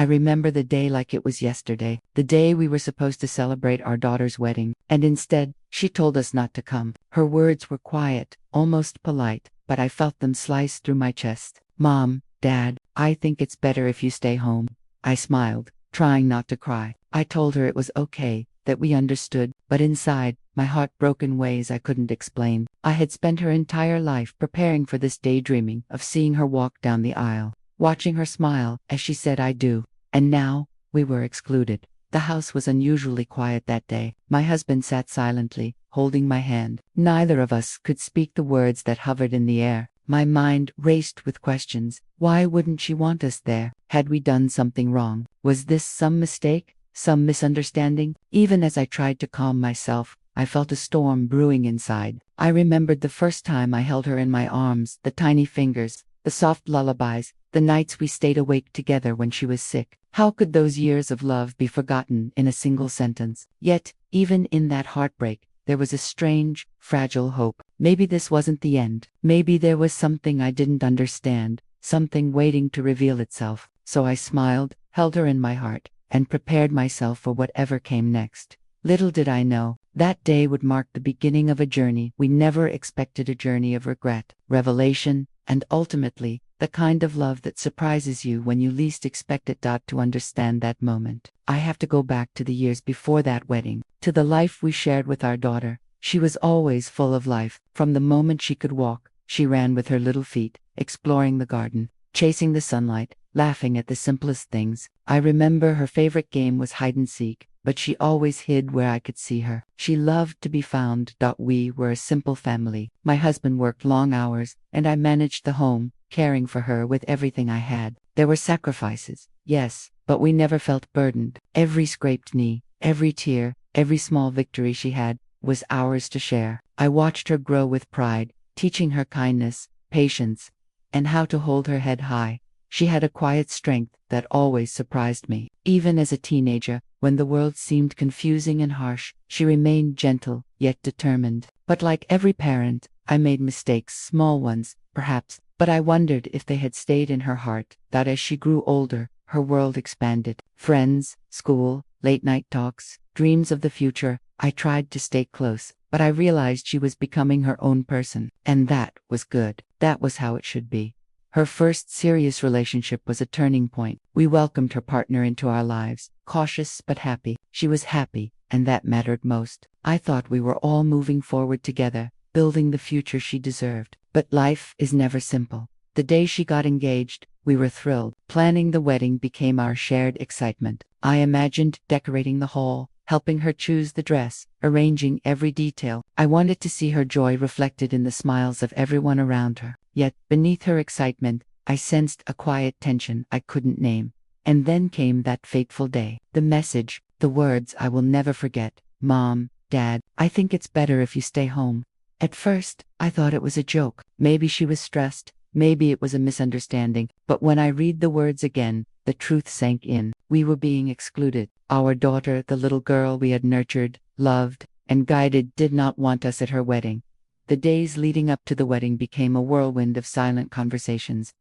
I remember the day like it was yesterday, the day we were supposed to celebrate our daughter's wedding, and instead, she told us not to come. Her words were quiet, almost polite, but I felt them slice through my chest. Mom, Dad, I think it's better if you stay home. I smiled, trying not to cry. I told her it was okay, that we understood, but inside, my heart broke in ways I couldn't explain. I had spent her entire life preparing for this day, dreaming of seeing her walk down the aisle, watching her smile as she said I do. And now, we were excluded. The house was unusually quiet that day. My husband sat silently, holding my hand. Neither of us could speak the words that hovered in the air. My mind raced with questions. Why wouldn't she want us there? Had we done something wrong? Was this some mistake? Some misunderstanding? Even as I tried to calm myself, I felt a storm brewing inside. I remembered the first time I held her in my arms, the tiny fingers, the soft lullabies, the nights we stayed awake together when she was sick. How could those years of love be forgotten in a single sentence? Yet, even in that heartbreak, there was a strange, fragile hope. Maybe this wasn't the end. Maybe there was something I didn't understand, something waiting to reveal itself. So I smiled, held her in my heart, and prepared myself for whatever came next. Little did I know, that day would mark the beginning of a journey we never expected, a journey of regret, revelation, and ultimately, the kind of love that surprises you when you least expect it. To understand that moment, I have to go back to the years before that wedding, to the life we shared with our daughter. She was always full of life. From the moment she could walk, she ran with her little feet, exploring the garden, chasing the sunlight, laughing at the simplest things. I remember her favorite game was hide and seek, but she always hid where I could see her. She loved to be found. We were a simple family. My husband worked long hours, and I managed the home, caring for her with everything I had. There were sacrifices, yes, but we never felt burdened. Every scraped knee, every tear, every small victory she had, was ours to share. I watched her grow with pride, teaching her kindness, patience, and how to hold her head high. She had a quiet strength that always surprised me. Even as a teenager, when the world seemed confusing and harsh, she remained gentle, yet determined. But like every parent, I made mistakes, small ones, perhaps, but I wondered if they had stayed in her heart. That as she grew older, her world expanded. Friends, school, late-night talks, dreams of the future. I tried to stay close, but I realized she was becoming her own person. And that was good. That was how it should be. Her first serious relationship was a turning point. We welcomed her partner into our lives, cautious but happy. She was happy, and that mattered most. I thought we were all moving forward together, building the future she deserved. But life is never simple. The day she got engaged, we were thrilled. Planning the wedding became our shared excitement. I imagined decorating the hall, helping her choose the dress, arranging every detail. I wanted to see her joy reflected in the smiles of everyone around her. Yet, beneath her excitement, I sensed a quiet tension I couldn't name. And then came that fateful day. The message, the words I will never forget. Mom, Dad, I think it's better if you stay home. At first, I thought it was a joke. Maybe she was stressed. Maybe it was a misunderstanding. But when I read the words again, the truth sank in. We were being excluded. Our daughter, the little girl we had nurtured, loved, and guided, did not want us at her wedding. The days leading up to the wedding became a whirlwind of silent conversations,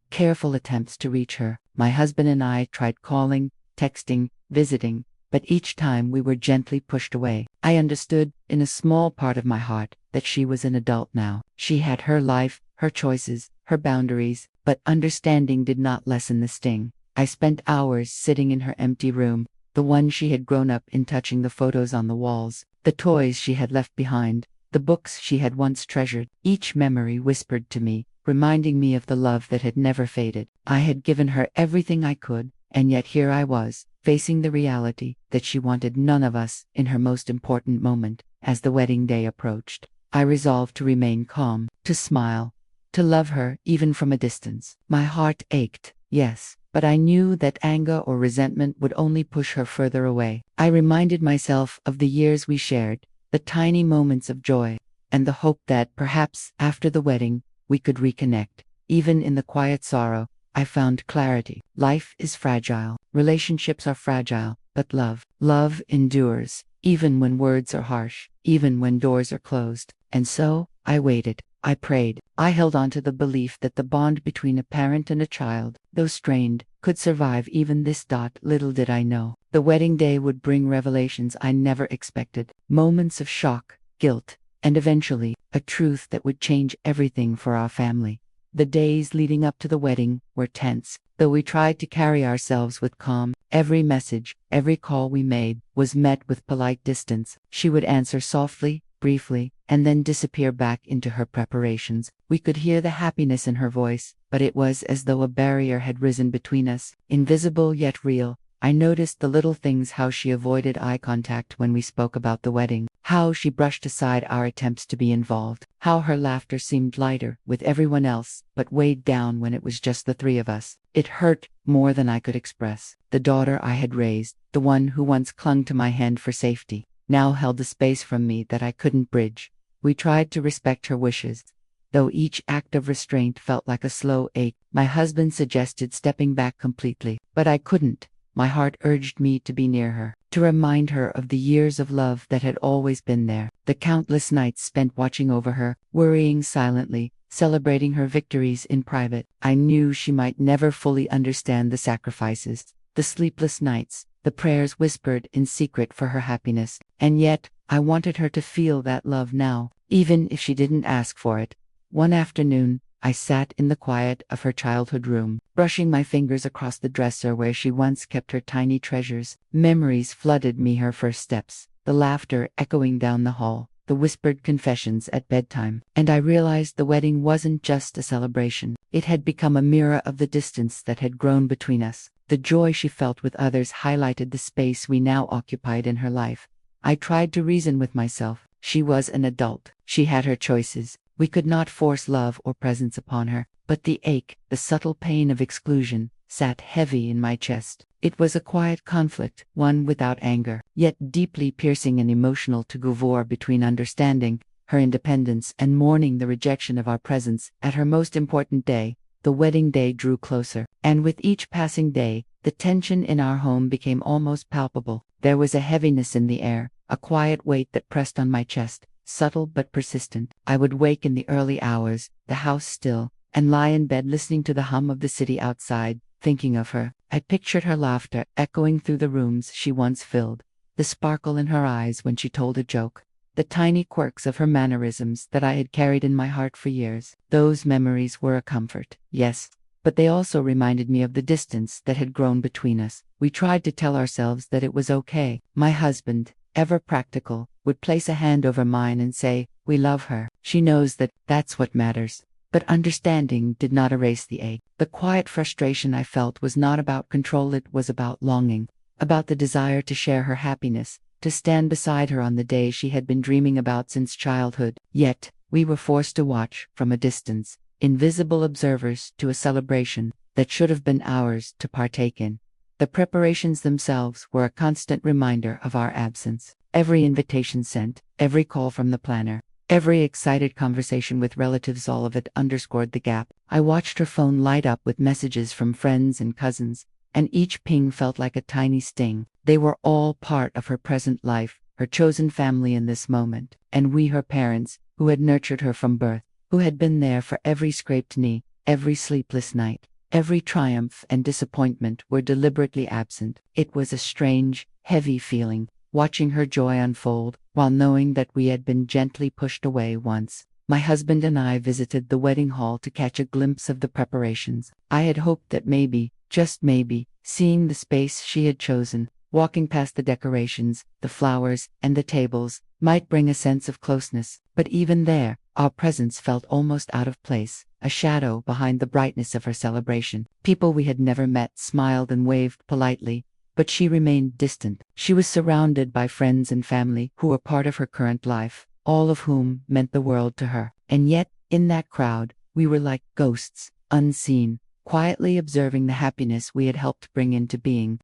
careful attempts to reach her. My husband and I tried calling, texting, visiting, but each time we were gently pushed away. I understood, in a small part of my heart, that she was an adult now. She had her life, her choices, her boundaries, but understanding did not lessen the sting. I spent hours sitting in her empty room, the one she had grown up in, touching the photos on the walls, the toys she had left behind, the books she had once treasured. Each memory whispered to me, reminding me of the love that had never faded. I had given her everything I could, and yet here I was, facing the reality that she wanted none of us in her most important moment. As the wedding day approached, I resolved to remain calm, to smile, to love her even from a distance. My heart ached, yes, but I knew that anger or resentment would only push her further away. I reminded myself of the years we shared, the tiny moments of joy, and the hope that perhaps after the wedding we could reconnect. Even in the quiet sorrow, I found clarity. Life is fragile, relationships are fragile, but love endures, even when words are harsh, even when doors are closed. And so, I waited, I prayed, I held on to the belief that the bond between a parent and a child, though strained, could survive even this. Little did I know, the wedding day would bring revelations I never expected, moments of shock, guilt, and eventually, a truth that would change everything for our family. The days leading up to the wedding were tense, though we tried to carry ourselves with calm. Every message, every call we made, was met with polite distance. She would answer softly, briefly, and then disappear back into her preparations. We could hear the happiness in her voice, but it was as though a barrier had risen between us, invisible yet real. I noticed the little things: how she avoided eye contact when we spoke about the wedding, how she brushed aside our attempts to be involved, how her laughter seemed lighter with everyone else, but weighed down when it was just the three of us. It hurt more than I could express. The daughter I had raised, the one who once clung to my hand for safety, now held a space from me that I couldn't bridge. We tried to respect her wishes, though each act of restraint felt like a slow ache. My husband suggested stepping back completely, but I couldn't. My heart urged me to be near her, to remind her of the years of love that had always been there, the countless nights spent watching over her, worrying silently, celebrating her victories in private. I knew she might never fully understand the sacrifices, the sleepless nights, the prayers whispered in secret for her happiness, and yet, I wanted her to feel that love now, even if she didn't ask for it. One afternoon, I sat in the quiet of her childhood room, brushing my fingers across the dresser where she once kept her tiny treasures. Memories flooded me: her first steps, the laughter echoing down the hall, the whispered confessions at bedtime. And I realized the wedding wasn't just a celebration. It had become a mirror of the distance that had grown between us. The joy she felt with others highlighted the space we now occupied in her life. I tried to reason with myself. She was an adult. She had her choices. We could not force love or presence upon her, but the ache, the subtle pain of exclusion, sat heavy in my chest. It was a quiet conflict, one without anger, yet deeply piercing and emotional tug-of-war between understanding her independence and mourning the rejection of our presence at her most important day. The wedding day drew closer, and with each passing day, the tension in our home became almost palpable. There was a heaviness in the air, a quiet weight that pressed on my chest, subtle but persistent. I would wake in the early hours, the house still, and lie in bed listening to the hum of the city outside, thinking of her. I pictured her laughter echoing through the rooms she once filled, the sparkle in her eyes when she told a joke, the tiny quirks of her mannerisms that I had carried in my heart for years. Those memories were a comfort, yes, but they also reminded me of the distance that had grown between us. We tried to tell ourselves that it was okay. My husband, ever practical, would place a hand over mine and say, "We love her. She knows that that's what matters." But understanding did not erase the ache. The quiet frustration I felt was not about control, it was about longing, about the desire to share her happiness, to stand beside her on the day she had been dreaming about since childhood. Yet, we were forced to watch from a distance, invisible observers to a celebration that should have been ours to partake in. The preparations themselves were a constant reminder of our absence. Every invitation sent, every call from the planner, every excited conversation with relatives, all of it underscored the gap. I watched her phone light up with messages from friends and cousins, and each ping felt like a tiny sting. They were all part of her present life, her chosen family in this moment, and we, her parents, who had nurtured her from birth, who had been there for every scraped knee, every sleepless night, every triumph and disappointment, were deliberately absent. It was a strange, heavy feeling, watching her joy unfold, while knowing that we had been gently pushed away once. My husband and I visited the wedding hall to catch a glimpse of the preparations. I had hoped that maybe, just maybe, seeing the space she had chosen, walking past the decorations, the flowers, and the tables, might bring a sense of closeness. But even there, our presence felt almost out of place, a shadow behind the brightness of her celebration. People we had never met smiled and waved politely, but she remained distant. She was surrounded by friends and family who were part of her current life, all of whom meant the world to her. And yet, in that crowd, we were like ghosts, unseen, quietly observing the happiness we had helped bring into being.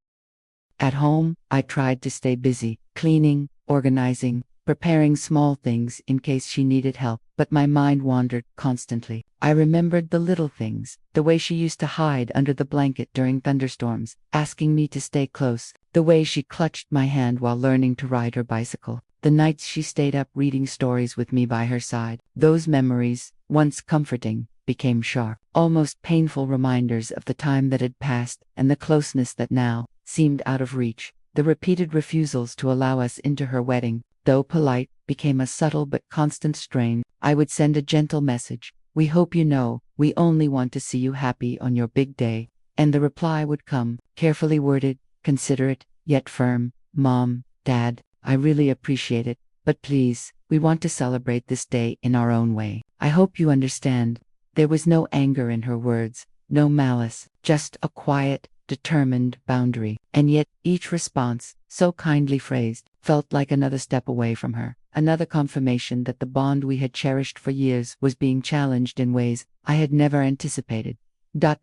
At home, I tried to stay busy, cleaning, organizing, preparing small things in case she needed help, but my mind wandered constantly. I remembered the little things, the way she used to hide under the blanket during thunderstorms, asking me to stay close, the way she clutched my hand while learning to ride her bicycle, the nights she stayed up reading stories with me by her side. Those memories, once comforting, became sharp, almost painful reminders of the time that had passed and the closeness that now seemed out of reach. The repeated refusals to allow us into her wedding, though polite, became a subtle but constant strain. I would send a gentle message: "We hope you know, we only want to see you happy on your big day." And the reply would come, carefully worded, considerate, yet firm: "Mom, Dad, I really appreciate it, but please, we want to celebrate this day in our own way. I hope you understand." There was no anger in her words, no malice, just a quiet, determined boundary. And yet, each response, so kindly phrased, felt like another step away from her, another confirmation that the bond we had cherished for years was being challenged in ways I had never anticipated.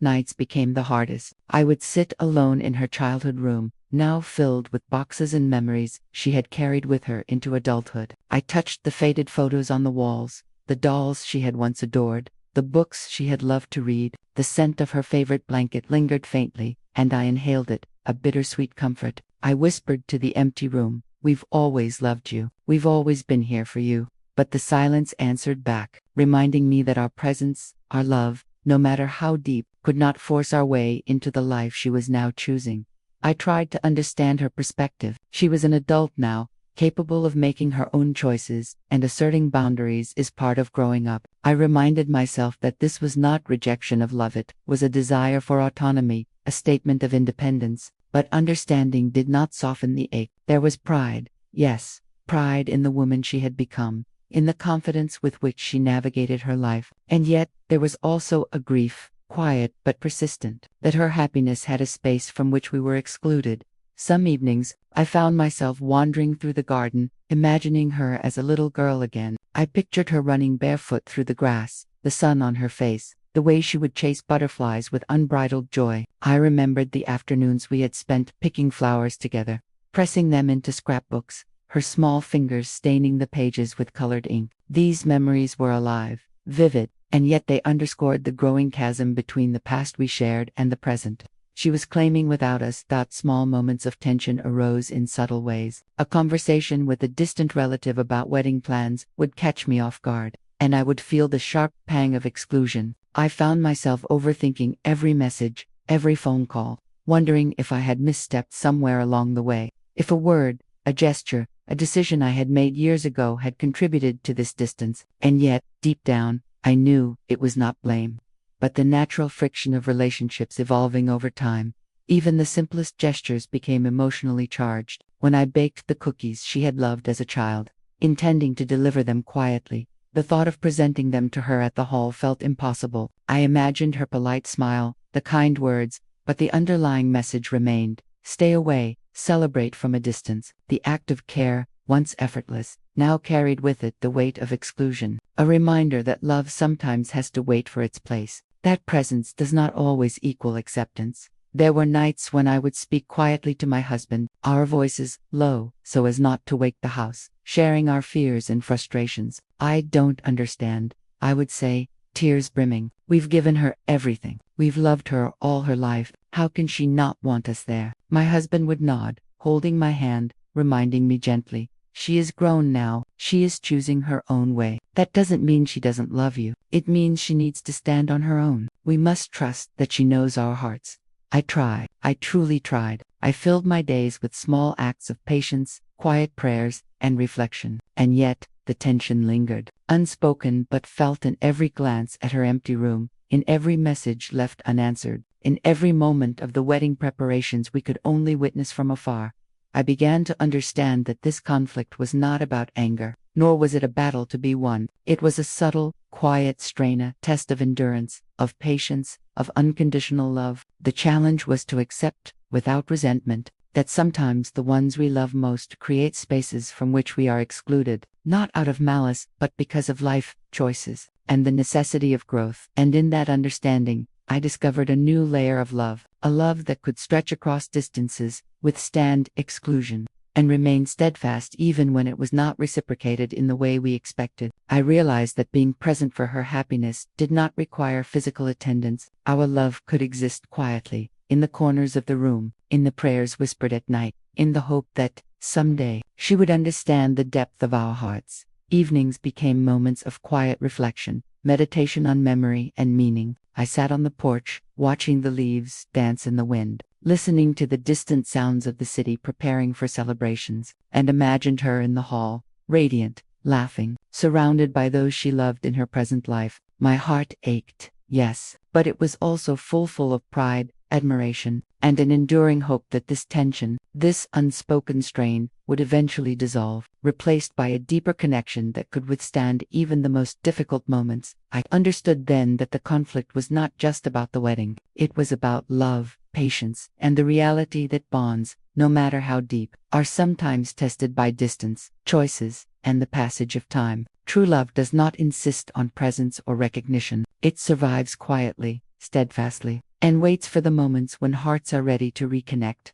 Nights became the hardest. I would sit alone in her childhood room, now filled with boxes and memories she had carried with her into adulthood. I touched the faded photos on the walls, the dolls she had once adored, the books she had loved to read. The scent of her favorite blanket lingered faintly, and I inhaled it, a bittersweet comfort. I whispered to the empty room, "We've always loved you. We've always been here for you." But the silence answered back, reminding me that our presence, our love, no matter how deep, could not force our way into the life she was now choosing. I tried to understand her perspective. She was an adult now, capable of making her own choices, and asserting boundaries is part of growing up. I reminded myself that this was not rejection of love, it was a desire for autonomy, a statement of independence. But understanding did not soften the ache. There was pride, yes, pride in the woman she had become, in the confidence with which she navigated her life. And yet, there was also a grief, quiet but persistent, that her happiness had a space from which we were excluded. Some evenings, I found myself wandering through the garden, imagining her as a little girl again. I pictured her running barefoot through the grass, the sun on her face, the way she would chase butterflies with unbridled joy. I remembered the afternoons we had spent picking flowers together, pressing them into scrapbooks, her small fingers staining the pages with colored ink. These memories were alive, vivid, and yet they underscored the growing chasm between the past we shared and the present. She was claiming without us that small moments of tension arose in subtle ways. A conversation with a distant relative about wedding plans would catch me off guard, and I would feel the sharp pang of exclusion. I found myself overthinking every message, every phone call, wondering if I had misstepped somewhere along the way, if a word, a gesture, a decision I had made years ago had contributed to this distance. And yet, deep down, I knew it was not blame, but the natural friction of relationships evolving over time. Even the simplest gestures became emotionally charged. When I baked the cookies she had loved as a child, intending to deliver them quietly, the thought of presenting them to her at the hall felt impossible. I imagined her polite smile, the kind words, but the underlying message remained: stay away, celebrate from a distance. The act of care, once effortless, now carried with it the weight of exclusion, a reminder that love sometimes has to wait for its place, that presence does not always equal acceptance. There were nights when I would speak quietly to my husband, our voices low, so as not to wake the house, sharing our fears and frustrations. "I don't understand," I would say, tears brimming. "We've given her everything. We've loved her all her life. How can she not want us there?" My husband would nod, holding my hand, reminding me gently, "She is grown now. She is choosing her own way. That doesn't mean she doesn't love you. It means she needs to stand on her own. We must trust that she knows our hearts." I truly tried. I filled my days with small acts of patience, quiet prayers, and reflection. And yet, the tension lingered, unspoken but felt in every glance at her empty room, in every message left unanswered, in every moment of the wedding preparations we could only witness from afar. I began to understand that this conflict was not about anger, nor was it a battle to be won. It was a subtle, quiet strain, a test of endurance, of patience, of unconditional love. The challenge was to accept, without resentment, that sometimes the ones we love most create spaces from which we are excluded, not out of malice, but because of life choices and the necessity of growth. And in that understanding, I discovered a new layer of love, a love that could stretch across distances, withstand exclusion, and remain steadfast even when it was not reciprocated in the way we expected. I realized that being present for her happiness did not require physical attendance. Our love could exist quietly, in the corners of the room, in the prayers whispered at night, in the hope that, someday, she would understand the depth of our hearts. Evenings became moments of quiet reflection, meditation on memory and meaning. I sat on the porch, watching the leaves dance in the wind, listening to the distant sounds of the city preparing for celebrations, and imagined her in the hall, radiant, laughing, surrounded by those she loved in her present life. My heart ached, yes, but it was also full of pride, admiration, and an enduring hope that this tension, this unspoken strain, would eventually dissolve, replaced by a deeper connection that could withstand even the most difficult moments. I understood then that the conflict was not just about the wedding. It was about love, patience, and the reality that bonds, no matter how deep, are sometimes tested by distance, choices, and the passage of time. True love does not insist on presence or recognition. It survives quietly, steadfastly, and waits for the moments when hearts are ready to reconnect.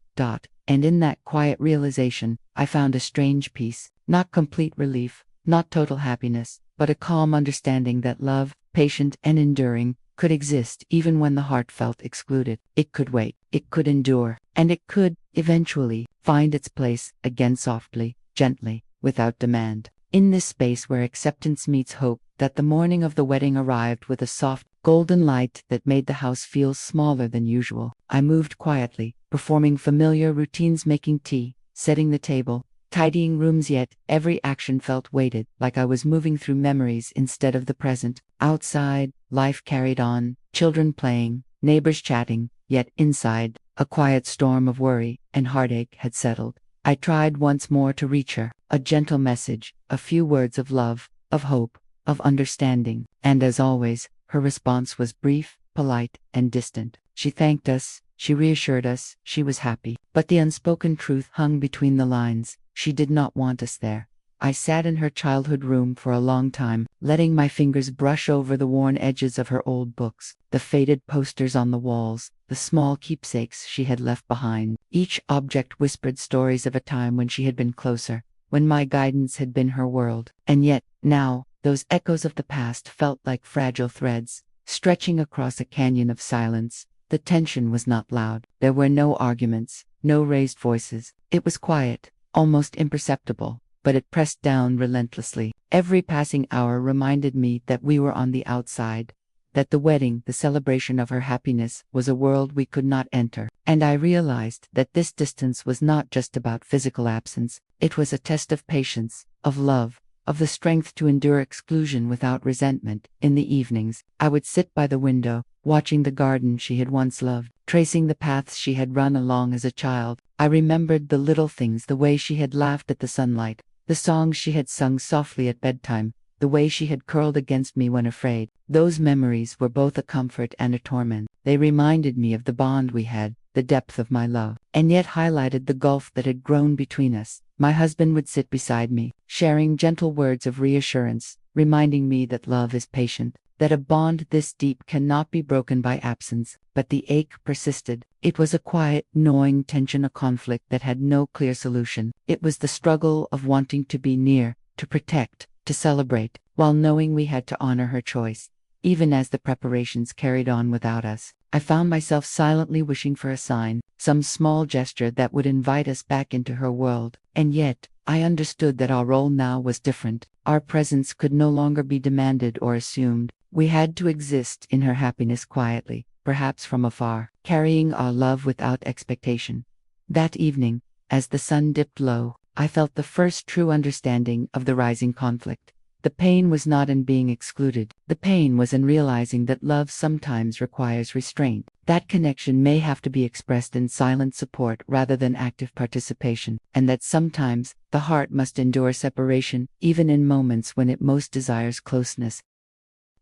And in that quiet realization, I found a strange peace, not complete relief, not total happiness, but a calm understanding that love, patient and enduring, could exist even when the heart felt excluded. It could wait, it could endure, and it could, eventually, find its place again softly, gently, without demand. In this space where acceptance meets hope, that the morning of the wedding arrived with a soft, golden light that made the house feel smaller than usual. I moved quietly, performing familiar routines, making tea, setting the table, tidying rooms, yet every action felt weighted, like I was moving through memories instead of the present. Outside, life carried on, children playing, neighbors chatting, yet inside, a quiet storm of worry and heartache had settled. I tried once more to reach her, a gentle message, a few words of love, of hope, of understanding, and as always, her response was brief, polite, and distant. She thanked us, she reassured us, she was happy, but the unspoken truth hung between the lines. She did not want us there. I sat in her childhood room for a long time, letting my fingers brush over the worn edges of her old books, the faded posters on the walls, the small keepsakes she had left behind. Each object whispered stories of a time when she had been closer, when my guidance had been her world. And yet, now, those echoes of the past felt like fragile threads, stretching across a canyon of silence. The tension was not loud. There were no arguments, no raised voices. It was quiet, almost imperceptible, but it pressed down relentlessly. Every passing hour reminded me that we were on the outside, that the wedding, the celebration of her happiness, was a world we could not enter. And I realized that this distance was not just about physical absence. It was a test of patience, of love, of the strength to endure exclusion without resentment. In the evenings, I would sit by the window, watching the garden she had once loved, tracing the paths she had run along as a child. I remembered the little things, the way she had laughed at the sunlight, the songs she had sung softly at bedtime, the way she had curled against me when afraid. Those memories were both a comfort and a torment. They reminded me of the bond we had, the depth of my love, and yet highlighted the gulf that had grown between us. My husband would sit beside me, sharing gentle words of reassurance, reminding me that love is patient, that a bond this deep cannot be broken by absence. But the ache persisted. It was a quiet, gnawing tension, a conflict that had no clear solution. It was the struggle of wanting to be near, to protect, to celebrate, while knowing we had to honor her choice. Even as the preparations carried on without us, I found myself silently wishing for a sign, some small gesture that would invite us back into her world. And yet, I understood that our role now was different. Our presence could no longer be demanded or assumed. We had to exist in her happiness quietly, perhaps from afar, carrying our love without expectation. That evening, as the sun dipped low, I felt the first true understanding of the rising conflict. The pain was not in being excluded. The pain was in realizing that love sometimes requires restraint. That connection may have to be expressed in silent support rather than active participation, and that sometimes the heart must endure separation, even in moments when it most desires closeness.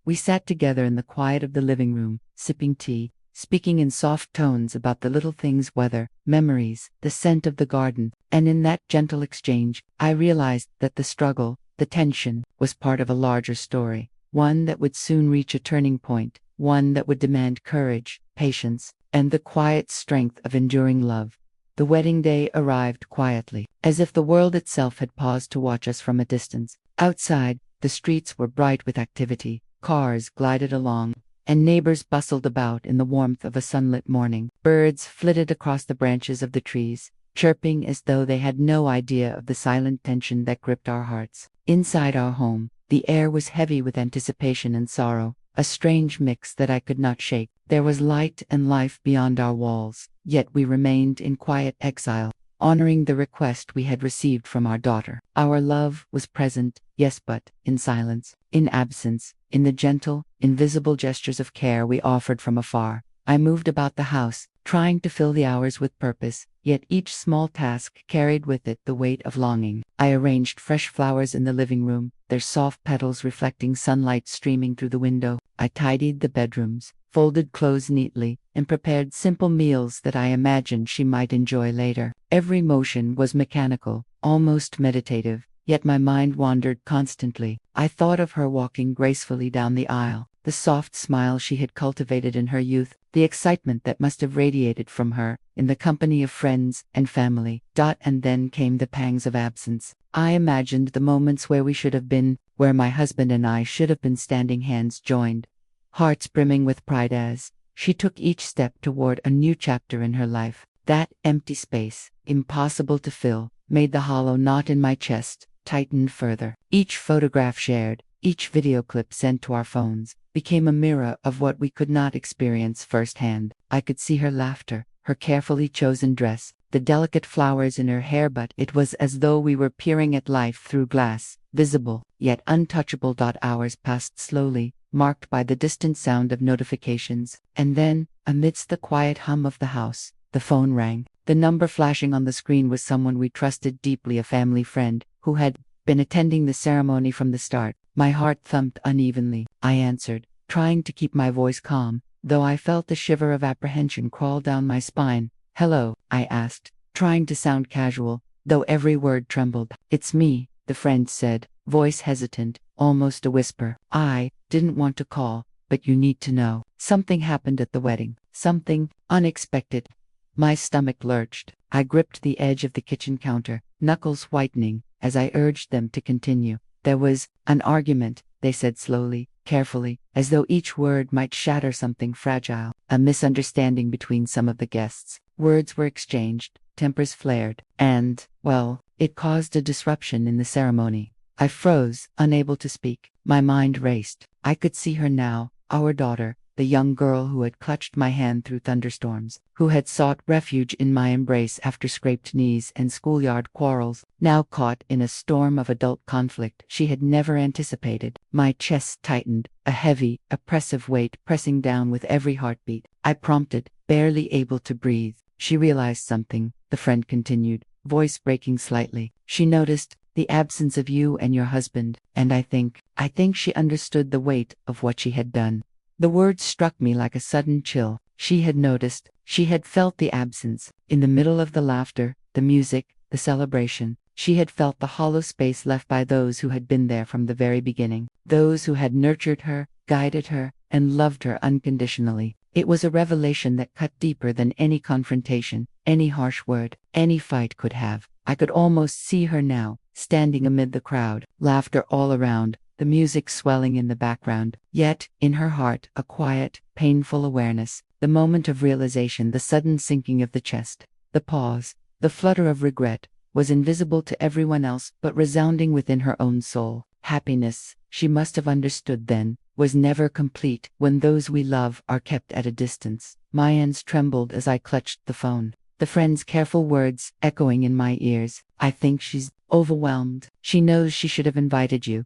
We sat together in the quiet of the living room, sipping tea, speaking in soft tones about the little things, weather, memories, the scent of the garden, and in that gentle exchange, I realized that the struggle, the tension, was part of a larger story, one that would soon reach a turning point, one that would demand courage, patience, and the quiet strength of enduring love. The wedding day arrived quietly, as if the world itself had paused to watch us from a distance. Outside, the streets were bright with activity, cars glided along, and neighbors bustled about in the warmth of a sunlit morning. Birds flitted across the branches of the trees, chirping as though they had no idea of the silent tension that gripped our hearts. Inside our home, The air was heavy with anticipation and sorrow, a strange mix that I could not shake. There was light and life beyond our walls, yet we remained in quiet exile, honoring the request we had received from our daughter. Our love was present, yes, but in silence, in absence, in the gentle, invisible gestures of care we offered from afar. I moved about the house, trying to fill the hours with purpose, yet each small task carried with it the weight of longing. I arranged fresh flowers in the living room, their soft petals reflecting sunlight streaming through the window. I tidied the bedrooms, folded clothes neatly, and prepared simple meals that I imagined she might enjoy later. Every motion was mechanical, almost meditative, yet my mind wandered constantly. I thought of her walking gracefully down the aisle, the soft smile she had cultivated in her youth, the excitement that must have radiated from her in the company of friends and family. And then came the pangs of absence. I imagined the moments where we should have been, where my husband and I should have been standing hands joined, hearts brimming with pride as she took each step toward a new chapter in her life. That empty space, impossible to fill, made the hollow knot in my chest tighten further. Each photograph shared, each video clip sent to our phones, became a mirror of what we could not experience firsthand. I could see her laughter, her carefully chosen dress, the delicate flowers in her hair, but it was as though we were peering at life through glass, visible, yet untouchable. Hours passed slowly, marked by the distant sound of notifications, and then, amidst the quiet hum of the house, the phone rang. The number flashing on the screen was someone we trusted deeply, a family friend, who had been attending the ceremony from the start. My heart thumped unevenly. I answered, trying to keep my voice calm, though I felt a shiver of apprehension crawl down my spine. "Hello," I asked, trying to sound casual, though every word trembled. "It's me," the friend said, voice hesitant, almost a whisper. "I didn't want to call, but you need to know. Something happened at the wedding. Something unexpected." My stomach lurched. I gripped the edge of the kitchen counter, knuckles whitening, as I urged them to continue. "There was an argument," they said slowly, carefully, as though each word might shatter something fragile. "A misunderstanding between some of the guests. Words were exchanged, tempers flared, and, well, it caused a disruption in the ceremony." I froze, unable to speak. My mind raced. I could see her now, our daughter, the young girl who had clutched my hand through thunderstorms, who had sought refuge in my embrace after scraped knees and schoolyard quarrels, now caught in a storm of adult conflict she had never anticipated. My chest tightened, a heavy, oppressive weight pressing down with every heartbeat. I prompted, barely able to breathe. "She realized something," the friend continued, voice breaking slightly. "She noticed the absence of you and your husband, and I think she understood the weight of what she had done." The words struck me like a sudden chill. She had noticed, she had felt the absence. In the middle of the laughter, the music, the celebration, she had felt the hollow space left by those who had been there from the very beginning, those who had nurtured her, guided her, and loved her unconditionally. It was a revelation that cut deeper than any confrontation, any harsh word, any fight could have. I could almost see her now, standing amid the crowd, laughter all around, the music swelling in the background, yet, in her heart, a quiet, painful awareness, the moment of realization, the sudden sinking of the chest, the pause, the flutter of regret, was invisible to everyone else but resounding within her own soul. Happiness, she must have understood then, was never complete when those we love are kept at a distance. My hands trembled as I clutched the phone, the friend's careful words echoing in my ears. "I think she's overwhelmed. She knows she should have invited you.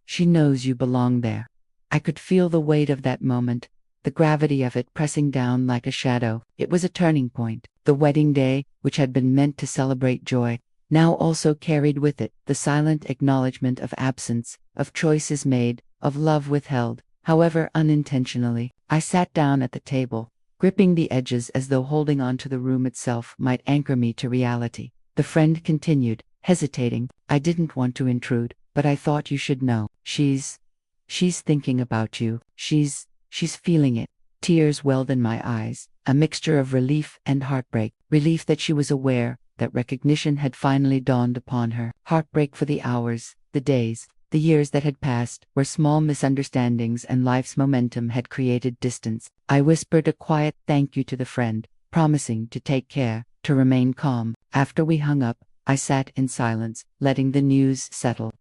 She knows you belong there." I could feel the weight of that moment, the gravity of it pressing down like a shadow. It was a turning point. The wedding day, which had been meant to celebrate joy, now also carried with it the silent acknowledgement of absence, of choices made, of love withheld, however unintentionally. I sat down at the table, gripping the edges as though holding on to the room itself might anchor me to reality. The friend continued, hesitating. "I didn't want to intrude, but I thought you should know. She's thinking about you. She's feeling it." Tears welled in my eyes, a mixture of relief and heartbreak. Relief that she was aware, that recognition had finally dawned upon her. Heartbreak for the hours, the days, the years that had passed, where small misunderstandings and life's momentum had created distance. I whispered a quiet thank you to the friend, promising to take care, to remain calm. After we hung up, I sat in silence, letting the news settle.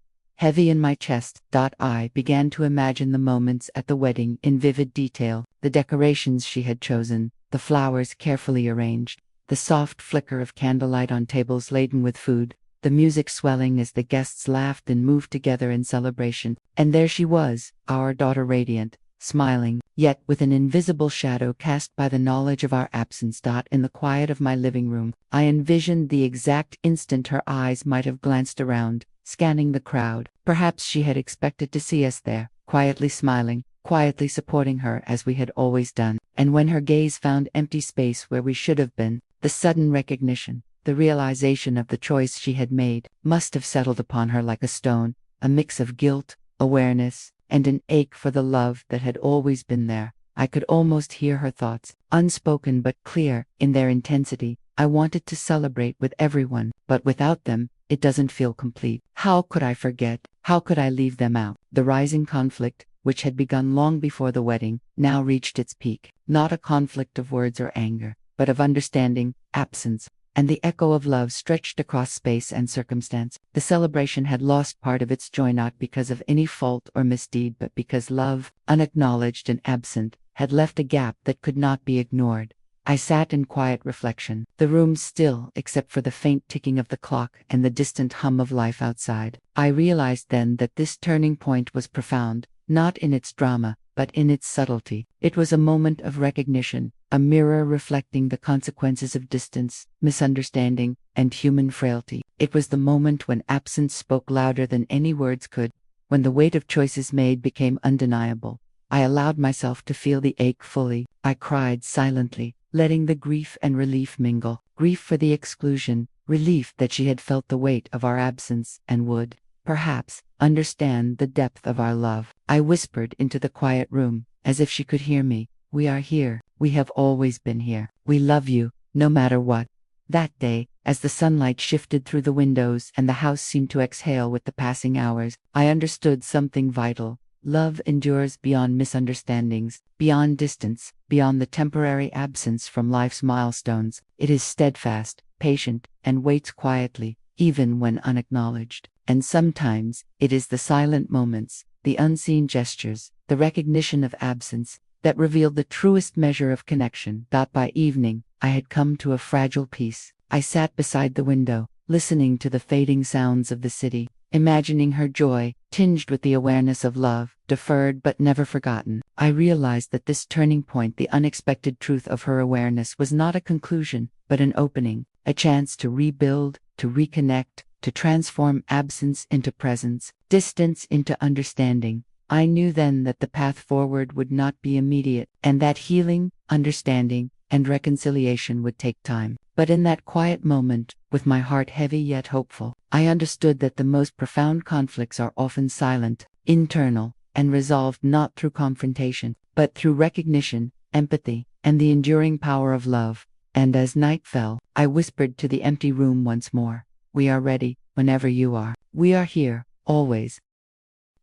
heavy in my chest. I began to imagine the moments at the wedding in vivid detail, the decorations she had chosen, the flowers carefully arranged, the soft flicker of candlelight on tables laden with food, the music swelling as the guests laughed and moved together in celebration. And there she was, our daughter, radiant, smiling, yet with an invisible shadow cast by the knowledge of our absence. In the quiet of my living room, I envisioned the exact instant her eyes might have glanced around, scanning the crowd. Perhaps she had expected to see us there, quietly smiling, quietly supporting her as we had always done. And when her gaze found empty space where we should have been, the sudden recognition, the realization of the choice she had made, must have settled upon her like a stone, a mix of guilt, awareness, and an ache for the love that had always been there. I could almost hear her thoughts, unspoken but clear in their intensity. I wanted to celebrate with everyone, but without them, it doesn't feel complete. How could I forget? How could I leave them out? The rising conflict, which had begun long before the wedding, now reached its peak. Not a conflict of words or anger, but of understanding, absence, and the echo of love stretched across space and circumstance. The celebration had lost part of its joy, not because of any fault or misdeed, but because love, unacknowledged and absent, had left a gap that could not be ignored. I sat in quiet reflection, the room still except for the faint ticking of the clock and the distant hum of life outside. I realized then that this turning point was profound, not in its drama, but in its subtlety. It was a moment of recognition, a mirror reflecting the consequences of distance, misunderstanding, and human frailty. It was the moment when absence spoke louder than any words could, when the weight of choices made became undeniable. I allowed myself to feel the ache fully. I cried silently, letting the grief and relief mingle. Grief for the exclusion, relief that she had felt the weight of our absence and would, perhaps, understand the depth of our love. I whispered into the quiet room, as if she could hear me. We are here. We have always been here. We love you, no matter what. That day, as the sunlight shifted through the windows and the house seemed to exhale with the passing hours, I understood something vital. Love endures beyond misunderstandings, beyond distance, beyond the temporary absence from life's milestones. It is steadfast, patient, and waits quietly, even when unacknowledged. And sometimes, it is the silent moments, the unseen gestures, the recognition of absence, that revealed the truest measure of connection. By evening, I had come to a fragile peace. I sat beside the window, listening to the fading sounds of the city, imagining her joy, tinged with the awareness of love, deferred but never forgotten. I realized that this turning point, the unexpected truth of her awareness, was not a conclusion, but an opening, a chance to rebuild, to reconnect, to transform absence into presence, distance into understanding. I knew then that the path forward would not be immediate, and that healing, understanding, and reconciliation would take time. But in that quiet moment, with my heart heavy yet hopeful, I understood that the most profound conflicts are often silent, internal, and resolved not through confrontation, but through recognition, empathy, and the enduring power of love. And as night fell, I whispered to the empty room once more, "We are ready, whenever you are. We are here, always."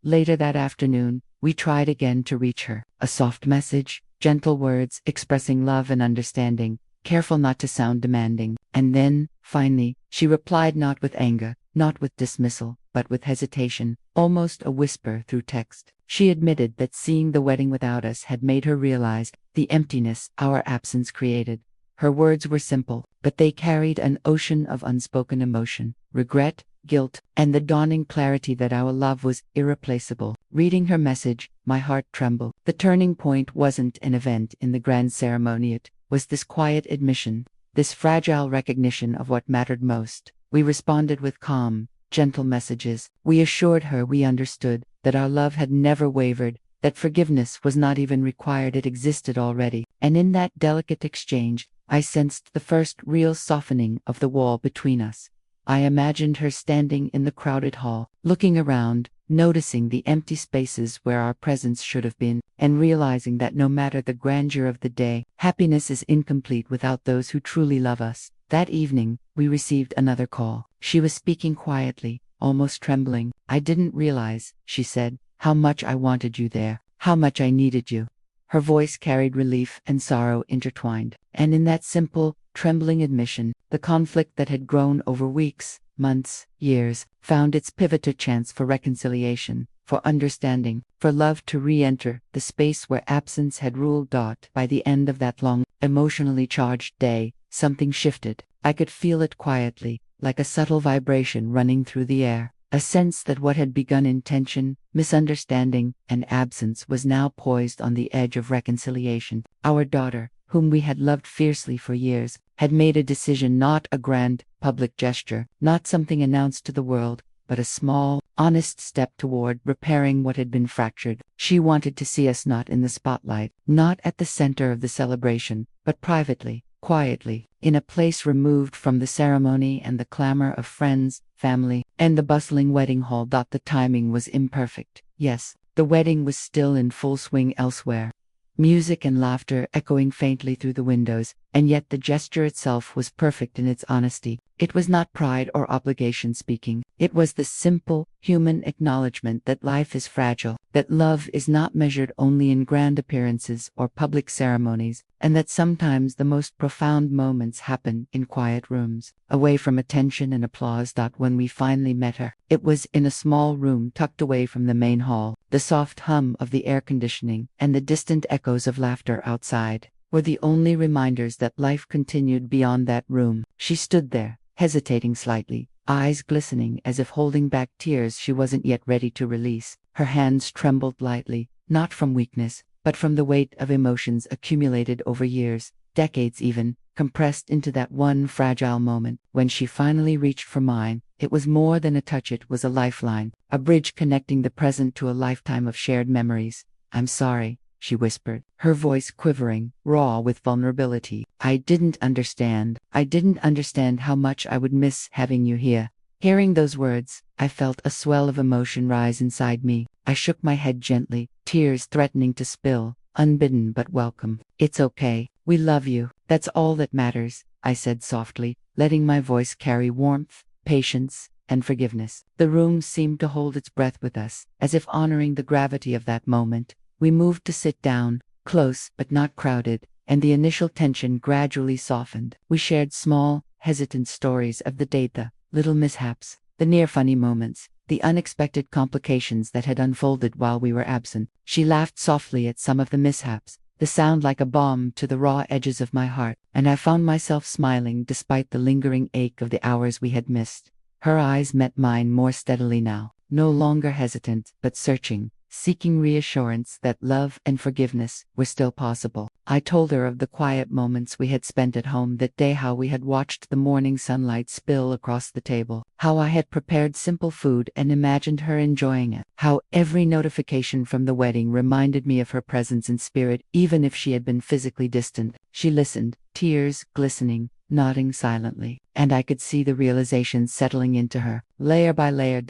Later that afternoon, we tried again to reach her. A soft message, gentle words expressing love and understanding, careful not to sound demanding. And then, finally, she replied, not with anger, not with dismissal, but with hesitation, almost a whisper through text. She admitted that seeing the wedding without us had made her realize the emptiness our absence created. Her words were simple, but they carried an ocean of unspoken emotion, regret, guilt, and the dawning clarity that our love was irreplaceable. Reading her message, my heart trembled. The turning point wasn't an event in the grand ceremony, it was this quiet admission, this fragile recognition of what mattered most. We responded with calm, gentle messages. We assured her we understood, that our love had never wavered, that forgiveness was not even required, it existed already. And in that delicate exchange, I sensed the first real softening of the wall between us. I imagined her standing in the crowded hall, looking around, noticing the empty spaces where our presence should have been, and realizing that no matter the grandeur of the day, happiness is incomplete without those who truly love us. That evening, we received another call. She was speaking quietly, almost trembling. "I didn't realize," she said, "how much I wanted you there, how much I needed you." Her voice carried relief and sorrow intertwined, and in that simple, trembling admission, the conflict that had grown over weeks months, years, found its pivotal chance for reconciliation, for understanding, for love to re-enter the space where absence had ruled. By the end of that long, emotionally charged day, something shifted. I could feel it quietly, like a subtle vibration running through the air. A sense that what had begun in tension, misunderstanding, and absence was now poised on the edge of reconciliation. Our daughter, whom we had loved fiercely for years, had made a decision, not a grand, public gesture, not something announced to the world, but a small, honest step toward repairing what had been fractured. She wanted to see us not in the spotlight, not at the center of the celebration, but privately, quietly, in a place removed from the ceremony and the clamor of friends, family, and the bustling wedding hall. The timing was imperfect. Yes, the wedding was still in full swing elsewhere. Music and laughter echoing faintly through the windows, and yet the gesture itself was perfect in its honesty. It was not pride or obligation speaking. It was the simple, human acknowledgement that life is fragile, that love is not measured only in grand appearances or public ceremonies, and that sometimes the most profound moments happen in quiet rooms, away from attention and applause. When we finally met her, it was in a small room tucked away from the main hall. The soft hum of the air conditioning and the distant echoes of laughter outside were the only reminders that life continued beyond that room. She stood there, hesitating slightly, eyes glistening as if holding back tears she wasn't yet ready to release. Her hands trembled lightly, not from weakness, but from the weight of emotions accumulated over years, decades even, compressed into that one fragile moment. When she finally reached for mine, it was more than a touch, it was a lifeline, a bridge connecting the present to a lifetime of shared memories. "I'm sorry," she whispered, her voice quivering, raw with vulnerability. I didn't understand how much I would miss having you here." Hearing those words, I felt a swell of emotion rise inside me. I shook my head gently, tears threatening to spill, unbidden but welcome. "It's okay. We love you. That's all that matters," I said softly, letting my voice carry warmth, patience, and forgiveness. The room seemed to hold its breath with us, as if honoring the gravity of that moment. We moved to sit down, close but not crowded, and the initial tension gradually softened. We shared small, hesitant stories of the day, the little mishaps, the near-funny moments, the unexpected complications that had unfolded while we were absent. She laughed softly at some of the mishaps, the sound like a balm to the raw edges of my heart, and I found myself smiling despite the lingering ache of the hours we had missed. Her eyes met mine more steadily now, no longer hesitant, but searching, seeking reassurance that love and forgiveness were still possible. I told her of the quiet moments we had spent at home that day, how we had watched the morning sunlight spill across the table, how I had prepared simple food and imagined her enjoying it, how every notification from the wedding reminded me of her presence in spirit, even if she had been physically distant. She listened, tears glistening, nodding silently, and I could see the realization settling into her, layer by layer.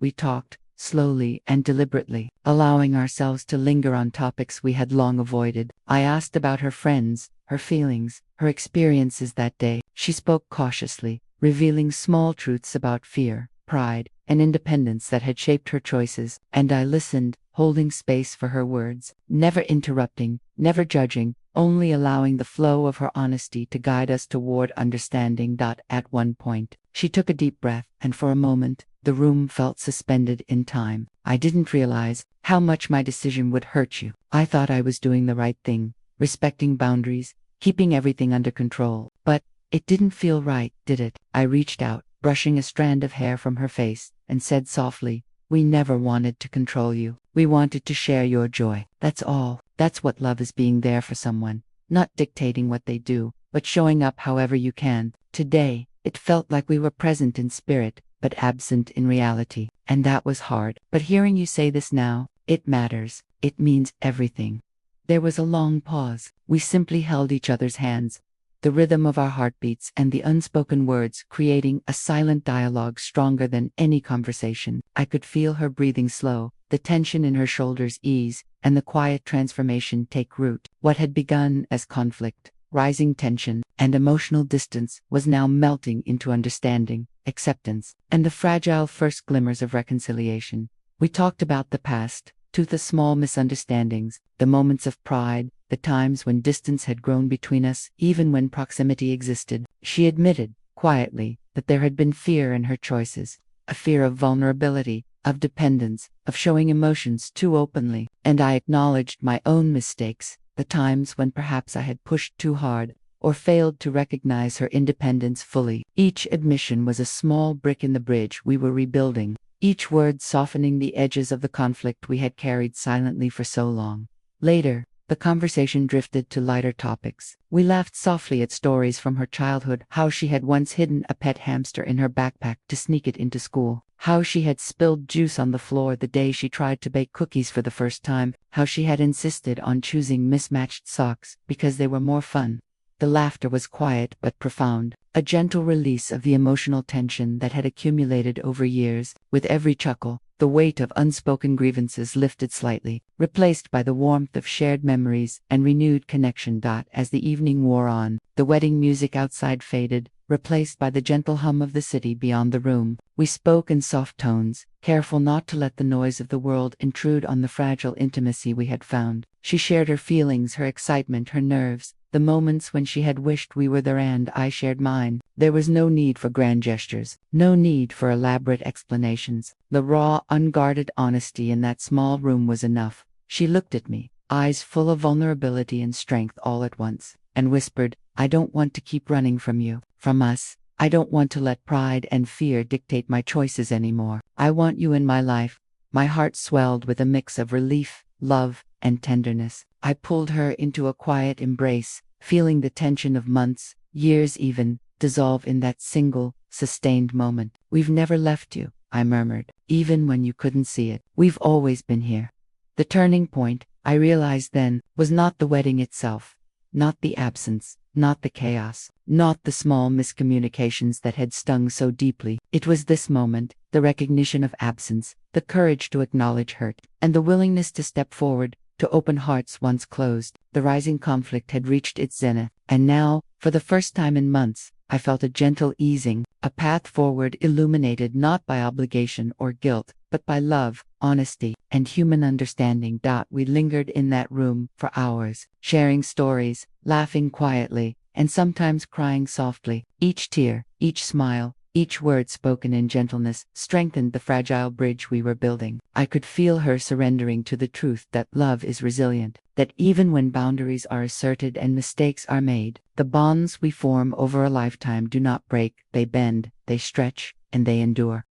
We talked, slowly and deliberately, allowing ourselves to linger on topics we had long avoided. I asked about her friends, her feelings, her experiences that day. She spoke cautiously, revealing small truths about fear, pride, and independence that had shaped her choices, and I listened, holding space for her words, never interrupting, never judging, only allowing the flow of her honesty to guide us toward understanding. At one point, she took a deep breath, and for a moment, the room felt suspended in time. "I didn't realize how much my decision would hurt you. I thought I was doing the right thing, respecting boundaries, keeping everything under control. But it didn't feel right, did it?" I reached out, brushing a strand of hair from her face, and said softly, "We never wanted to control you. We wanted to share your joy. That's all. That's what love is, being there for someone, not dictating what they do, but showing up however you can." Today, it felt like we were present in spirit, but absent in reality, and that was hard. But hearing you say this now, it matters. It means everything. There was a long pause. We simply held each other's hands, the rhythm of our heartbeats and the unspoken words creating a silent dialogue stronger than any conversation. I could feel her breathing slow, the tension in her shoulders ease, and the quiet transformation take root. What had begun as conflict, rising tension, and emotional distance was now melting into understanding, acceptance, and the fragile first glimmers of reconciliation. We talked about the past, to the small misunderstandings, the moments of pride, the times when distance had grown between us, even when proximity existed. She admitted, quietly, that there had been fear in her choices, a fear of vulnerability, of dependence, of showing emotions too openly, and I acknowledged my own mistakes, the times when perhaps I had pushed too hard, or failed to recognize her independence fully. Each admission was a small brick in the bridge we were rebuilding, each word softening the edges of the conflict we had carried silently for so long. Later, the conversation drifted to lighter topics. We laughed softly at stories from her childhood, how she had once hidden a pet hamster in her backpack to sneak it into school, how she had spilled juice on the floor the day she tried to bake cookies for the first time, how she had insisted on choosing mismatched socks because they were more fun. The laughter was quiet but profound, a gentle release of the emotional tension that had accumulated over years. With every chuckle, the weight of unspoken grievances lifted slightly, replaced by the warmth of shared memories and renewed connection. As the evening wore on, the wedding music outside faded, replaced by the gentle hum of the city beyond the room. We spoke in soft tones, careful not to let the noise of the world intrude on the fragile intimacy we had found. She shared her feelings, her excitement, her nerves, the moments when she had wished we were there, and I shared mine. There was no need for grand gestures, no need for elaborate explanations. The raw, unguarded honesty in that small room was enough. She looked at me, eyes full of vulnerability and strength all at once, and whispered, "I don't want to keep running from you, from us. I don't want to let pride and fear dictate my choices anymore. I want you in my life." My heart swelled with a mix of relief, love, and tenderness. I pulled her into a quiet embrace, feeling the tension of months, years even, dissolve in that single, sustained moment. "We've never left you," I murmured, "even when you couldn't see it. We've always been here." The turning point, I realized then, was not the wedding itself, not the absence, not the chaos, not the small miscommunications that had stung so deeply. It was this moment, the recognition of absence, the courage to acknowledge hurt, and the willingness to step forward, to open hearts once closed. The rising conflict had reached its zenith, and now, for the first time in months, I felt a gentle easing, a path forward illuminated not by obligation or guilt, but by love, honesty, and human understanding. We lingered in that room for hours, sharing stories, laughing quietly, and sometimes crying softly. Each tear, each smile, each word spoken in gentleness strengthened the fragile bridge we were building. I could feel her surrendering to the truth that love is resilient, that even when boundaries are asserted and mistakes are made, the bonds we form over a lifetime do not break, they bend, they stretch, and they endure.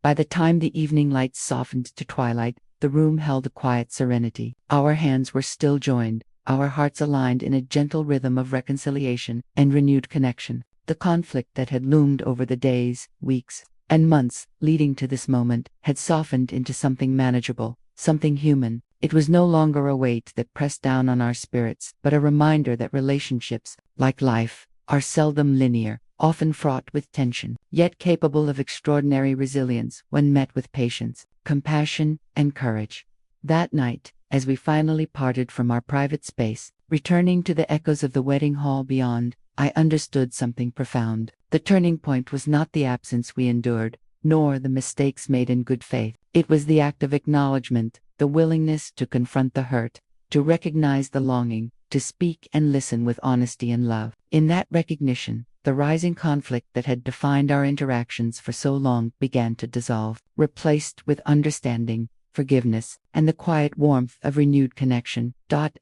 By the time the evening lights softened to twilight, the room held a quiet serenity. Our hands were still joined, our hearts aligned in a gentle rhythm of reconciliation and renewed connection. The conflict that had loomed over the days, weeks, and months leading to this moment had softened into something manageable, something human. It was no longer a weight that pressed down on our spirits, but a reminder that relationships, like life, are seldom linear, often fraught with tension, yet capable of extraordinary resilience when met with patience, compassion, and courage. That night, as we finally parted from our private space, returning to the echoes of the wedding hall beyond, I understood something profound. The turning point was not the absence we endured, nor the mistakes made in good faith. It was the act of acknowledgement, the willingness to confront the hurt, to recognize the longing, to speak and listen with honesty and love. In that recognition, the rising conflict that had defined our interactions for so long began to dissolve, replaced with understanding, forgiveness, and the quiet warmth of renewed connection.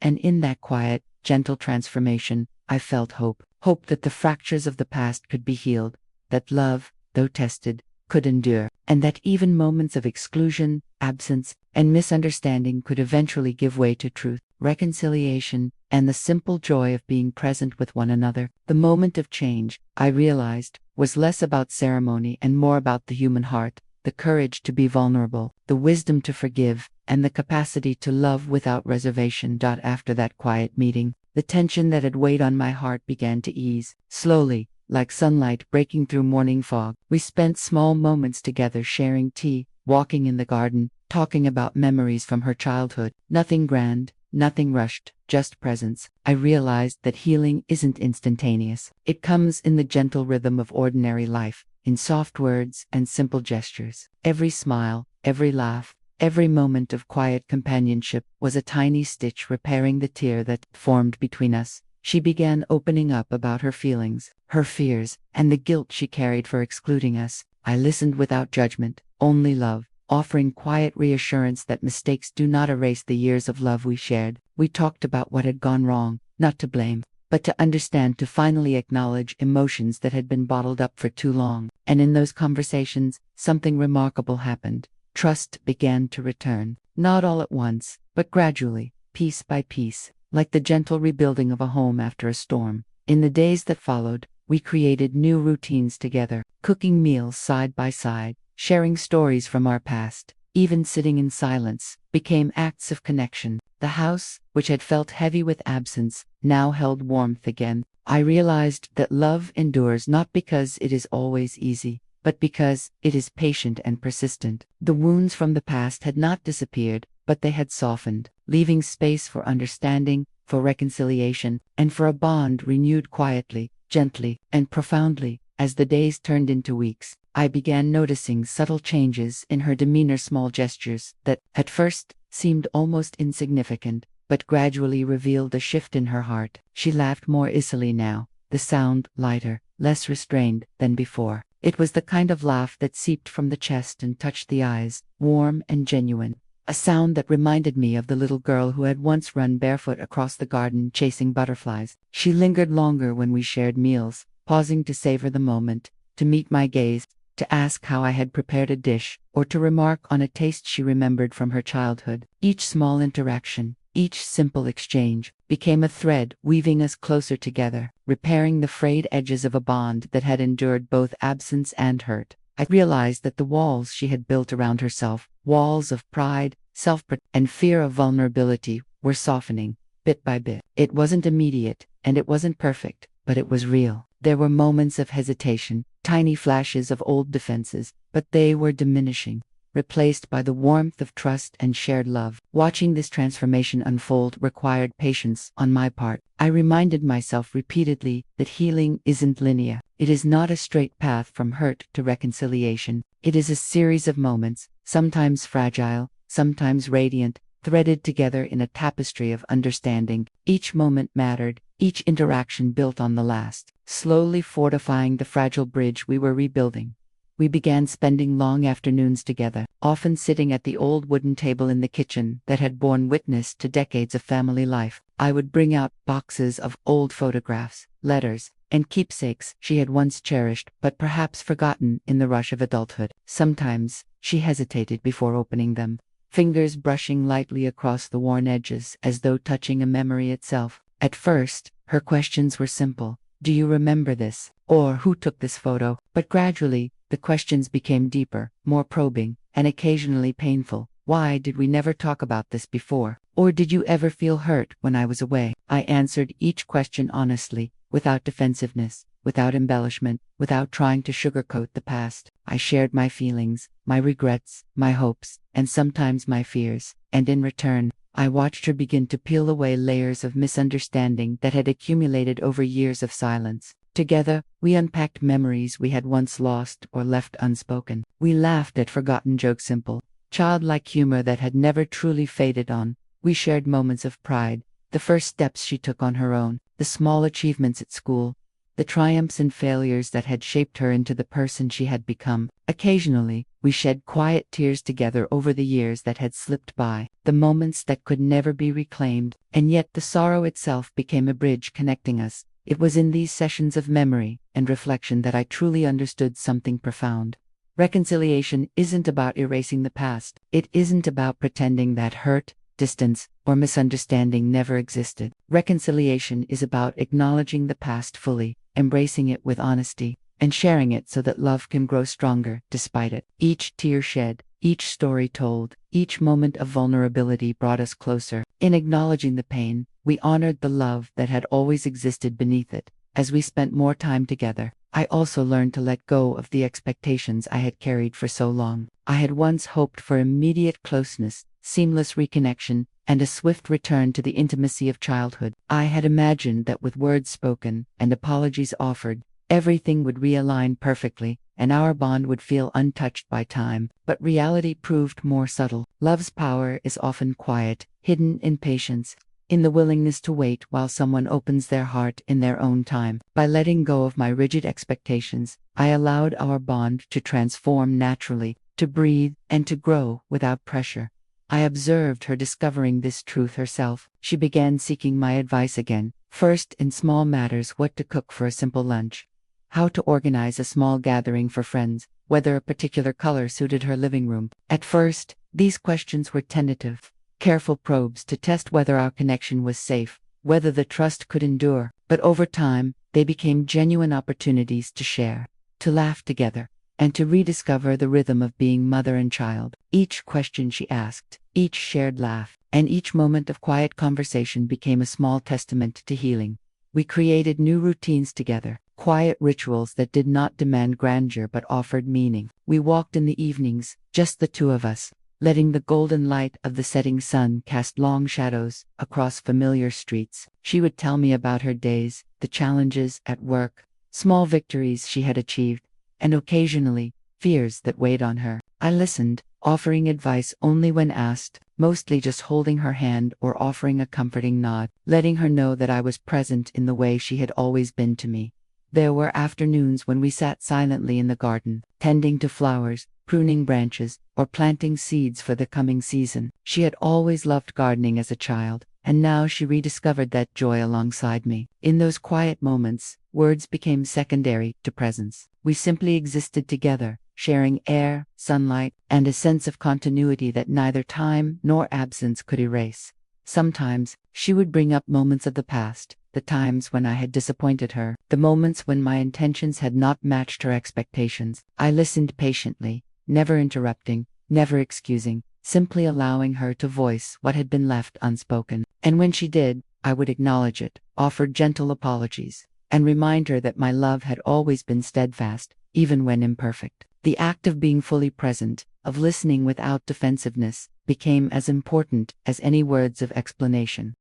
And in that quiet, gentle transformation, I felt hope. Hope that the fractures of the past could be healed, that love, though tested, could endure, and that even moments of exclusion, absence, and misunderstanding could eventually give way to truth, reconciliation, and the simple joy of being present with one another. The moment of change, I realized, was less about ceremony and more about the human heart, the courage to be vulnerable, the wisdom to forgive, and the capacity to love without reservation. After that quiet meeting, the tension that had weighed on my heart began to ease, slowly, like sunlight breaking through morning fog. We spent small moments together sharing tea, walking in the garden, talking about memories from her childhood. Nothing grand, nothing rushed, just presence. I realized that healing isn't instantaneous. It comes in the gentle rhythm of ordinary life, in soft words and simple gestures. Every smile, every laugh, every moment of quiet companionship was a tiny stitch repairing the tear that formed between us. She began opening up about her feelings, her fears, and the guilt she carried for excluding us. I listened without judgment, only love, offering quiet reassurance that mistakes do not erase the years of love we shared. We talked about what had gone wrong, not to blame, but to understand, to finally acknowledge emotions that had been bottled up for too long. And in those conversations, something remarkable happened. Trust began to return, not all at once, but gradually, piece by piece, like the gentle rebuilding of a home after a storm. In the days that followed, we created new routines together, cooking meals side by side, sharing stories from our past. Even sitting in silence became acts of connection. The house, which had felt heavy with absence, now held warmth again. I realized that love endures not because it is always easy, but because it is patient and persistent. The wounds from the past had not disappeared, but they had softened, leaving space for understanding, for reconciliation, and for a bond renewed quietly, gently, and profoundly. As the days turned into weeks, I began noticing subtle changes in her demeanor, small gestures that, at first, seemed almost insignificant, but gradually revealed a shift in her heart. She laughed more easily now, the sound lighter, less restrained than before. It was the kind of laugh that seeped from the chest and touched the eyes, warm and genuine. A sound that reminded me of the little girl who had once run barefoot across the garden chasing butterflies. She lingered longer when we shared meals, pausing to savor the moment, to meet my gaze, to ask how I had prepared a dish, or to remark on a taste she remembered from her childhood. Each small interaction, each simple exchange, became a thread weaving us closer together, repairing the frayed edges of a bond that had endured both absence and hurt. I realized that the walls she had built around herself, walls of pride, self-protection, and fear of vulnerability, were softening, bit by bit. It wasn't immediate, and it wasn't perfect, but it was real. There were moments of hesitation, tiny flashes of old defenses, but they were diminishing, replaced by the warmth of trust and shared love. Watching this transformation unfold required patience on my part. I reminded myself repeatedly that healing isn't linear. It is not a straight path from hurt to reconciliation. It is a series of moments, sometimes fragile, sometimes radiant, threaded together in a tapestry of understanding. Each moment mattered, each interaction built on the last, slowly fortifying the fragile bridge we were rebuilding. We began spending long afternoons together, often sitting at the old wooden table in the kitchen that had borne witness to decades of family life. I would bring out boxes of old photographs, letters, and keepsakes she had once cherished but perhaps forgotten in the rush of adulthood. Sometimes, she hesitated before opening them, fingers brushing lightly across the worn edges as though touching a memory itself. At first, her questions were simple. Do you remember this? Or who took this photo? But gradually, the questions became deeper, more probing, and occasionally painful. Why did we never talk about this before? Or did you ever feel hurt when I was away? I answered each question honestly, without defensiveness, without embellishment, without trying to sugarcoat the past. I shared my feelings, my regrets, my hopes, and sometimes my fears, and in return, I watched her begin to peel away layers of misunderstanding that had accumulated over years of silence. Together, we unpacked memories we had once lost or left unspoken. We laughed at forgotten jokes, simple, childlike humor that had never truly faded on. We shared moments of pride, the first steps she took on her own, the small achievements at school, the triumphs and failures that had shaped her into the person she had become. Occasionally, we shed quiet tears together over the years that had slipped by, the moments that could never be reclaimed, and yet the sorrow itself became a bridge connecting us. It was in these sessions of memory and reflection that I truly understood something profound. Reconciliation isn't about erasing the past. It isn't about pretending that hurt, distance, or misunderstanding never existed. Reconciliation is about acknowledging the past fully, embracing it with honesty, and sharing it so that love can grow stronger despite it. Each tear shed, each story told, each moment of vulnerability brought us closer. In acknowledging the pain, we honored the love that had always existed beneath it. As we spent more time together, I also learned to let go of the expectations I had carried for so long. I had once hoped for immediate closeness, seamless reconnection, and a swift return to the intimacy of childhood. I had imagined that with words spoken and apologies offered, everything would realign perfectly, and our bond would feel untouched by time. But reality proved more subtle. Love's power is often quiet, hidden in patience, in the willingness to wait while someone opens their heart in their own time. By letting go of my rigid expectations, I allowed our bond to transform naturally, to breathe, and to grow without pressure. I observed her discovering this truth herself. She began seeking my advice again, first in small matters: what to cook for a simple lunch, how to organize a small gathering for friends, whether a particular color suited her living room. At first, these questions were tentative, careful probes to test whether our connection was safe, whether the trust could endure. But over time, they became genuine opportunities to share, to laugh together, and to rediscover the rhythm of being mother and child. Each question she asked, each shared laugh, and each moment of quiet conversation became a small testament to healing. We created new routines together, quiet rituals that did not demand grandeur but offered meaning. We walked in the evenings, just the two of us, letting the golden light of the setting sun cast long shadows across familiar streets. She would tell me about her days, the challenges at work, small victories she had achieved, and occasionally, fears that weighed on her. I listened, offering advice only when asked, mostly just holding her hand or offering a comforting nod, letting her know that I was present in the way she had always been to me. There were afternoons when we sat silently in the garden, tending to flowers, pruning branches, or planting seeds for the coming season. She had always loved gardening as a child, and now she rediscovered that joy alongside me. In those quiet moments, words became secondary to presence. We simply existed together, sharing air, sunlight, and a sense of continuity that neither time nor absence could erase. Sometimes, she would bring up moments of the past, the times when I had disappointed her, the moments when my intentions had not matched her expectations. I listened patiently, never interrupting, never excusing, simply allowing her to voice what had been left unspoken. And when she did, I would acknowledge it, offer gentle apologies, and remind her that my love had always been steadfast, even when imperfect. The act of being fully present, of listening without defensiveness, became as important as any words of explanation.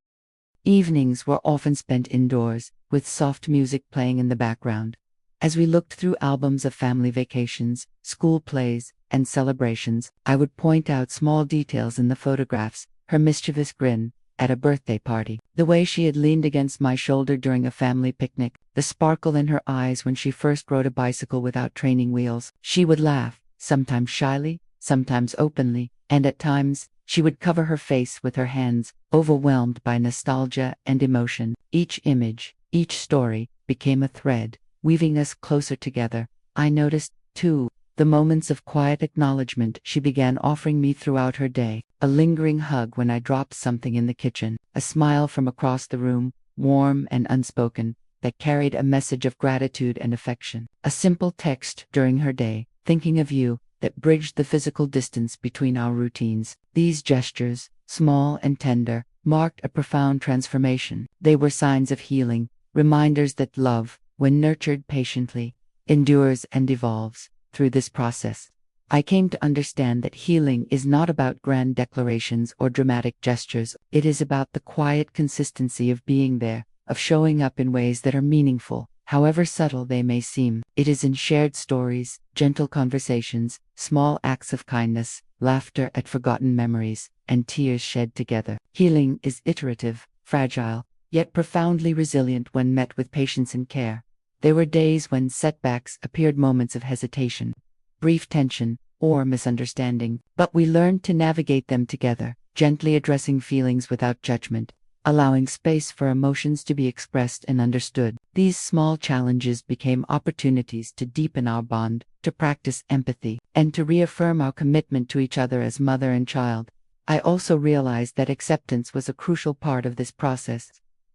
Evenings were often spent indoors, with soft music playing in the background. As we looked through albums of family vacations, school plays, and celebrations, I would point out small details in the photographs: her mischievous grin at a birthday party, the way she had leaned against my shoulder during a family picnic, the sparkle in her eyes when she first rode a bicycle without training wheels. She would laugh, sometimes shyly, sometimes openly, and at times, she would cover her face with her hands, overwhelmed by nostalgia and emotion. Each image, each story, became a thread, weaving us closer together. I noticed, too, the moments of quiet acknowledgement she began offering me throughout her day: a lingering hug when I dropped something in the kitchen, a smile from across the room, warm and unspoken, that carried a message of gratitude and affection, a simple text during her day, "Thinking of you," that bridged the physical distance between our routines. These gestures, small and tender, marked a profound transformation. They were signs of healing, reminders that love, when nurtured patiently, endures and evolves. Through this process, I came to understand that healing is not about grand declarations or dramatic gestures. It is about the quiet consistency of being there, of showing up in ways that are meaningful, however subtle they may seem. It is in shared stories, gentle conversations, small acts of kindness, laughter at forgotten memories, and tears shed together. Healing is iterative, fragile, yet profoundly resilient when met with patience and care. There were days when setbacks appeared, moments of hesitation, brief tension, or misunderstanding, but we learned to navigate them together, gently addressing feelings without judgment, allowing space for emotions to be expressed and understood. These small challenges became opportunities to deepen our bond, to practice empathy, and to reaffirm our commitment to each other as mother and child. I also realized that acceptance was a crucial part of this process.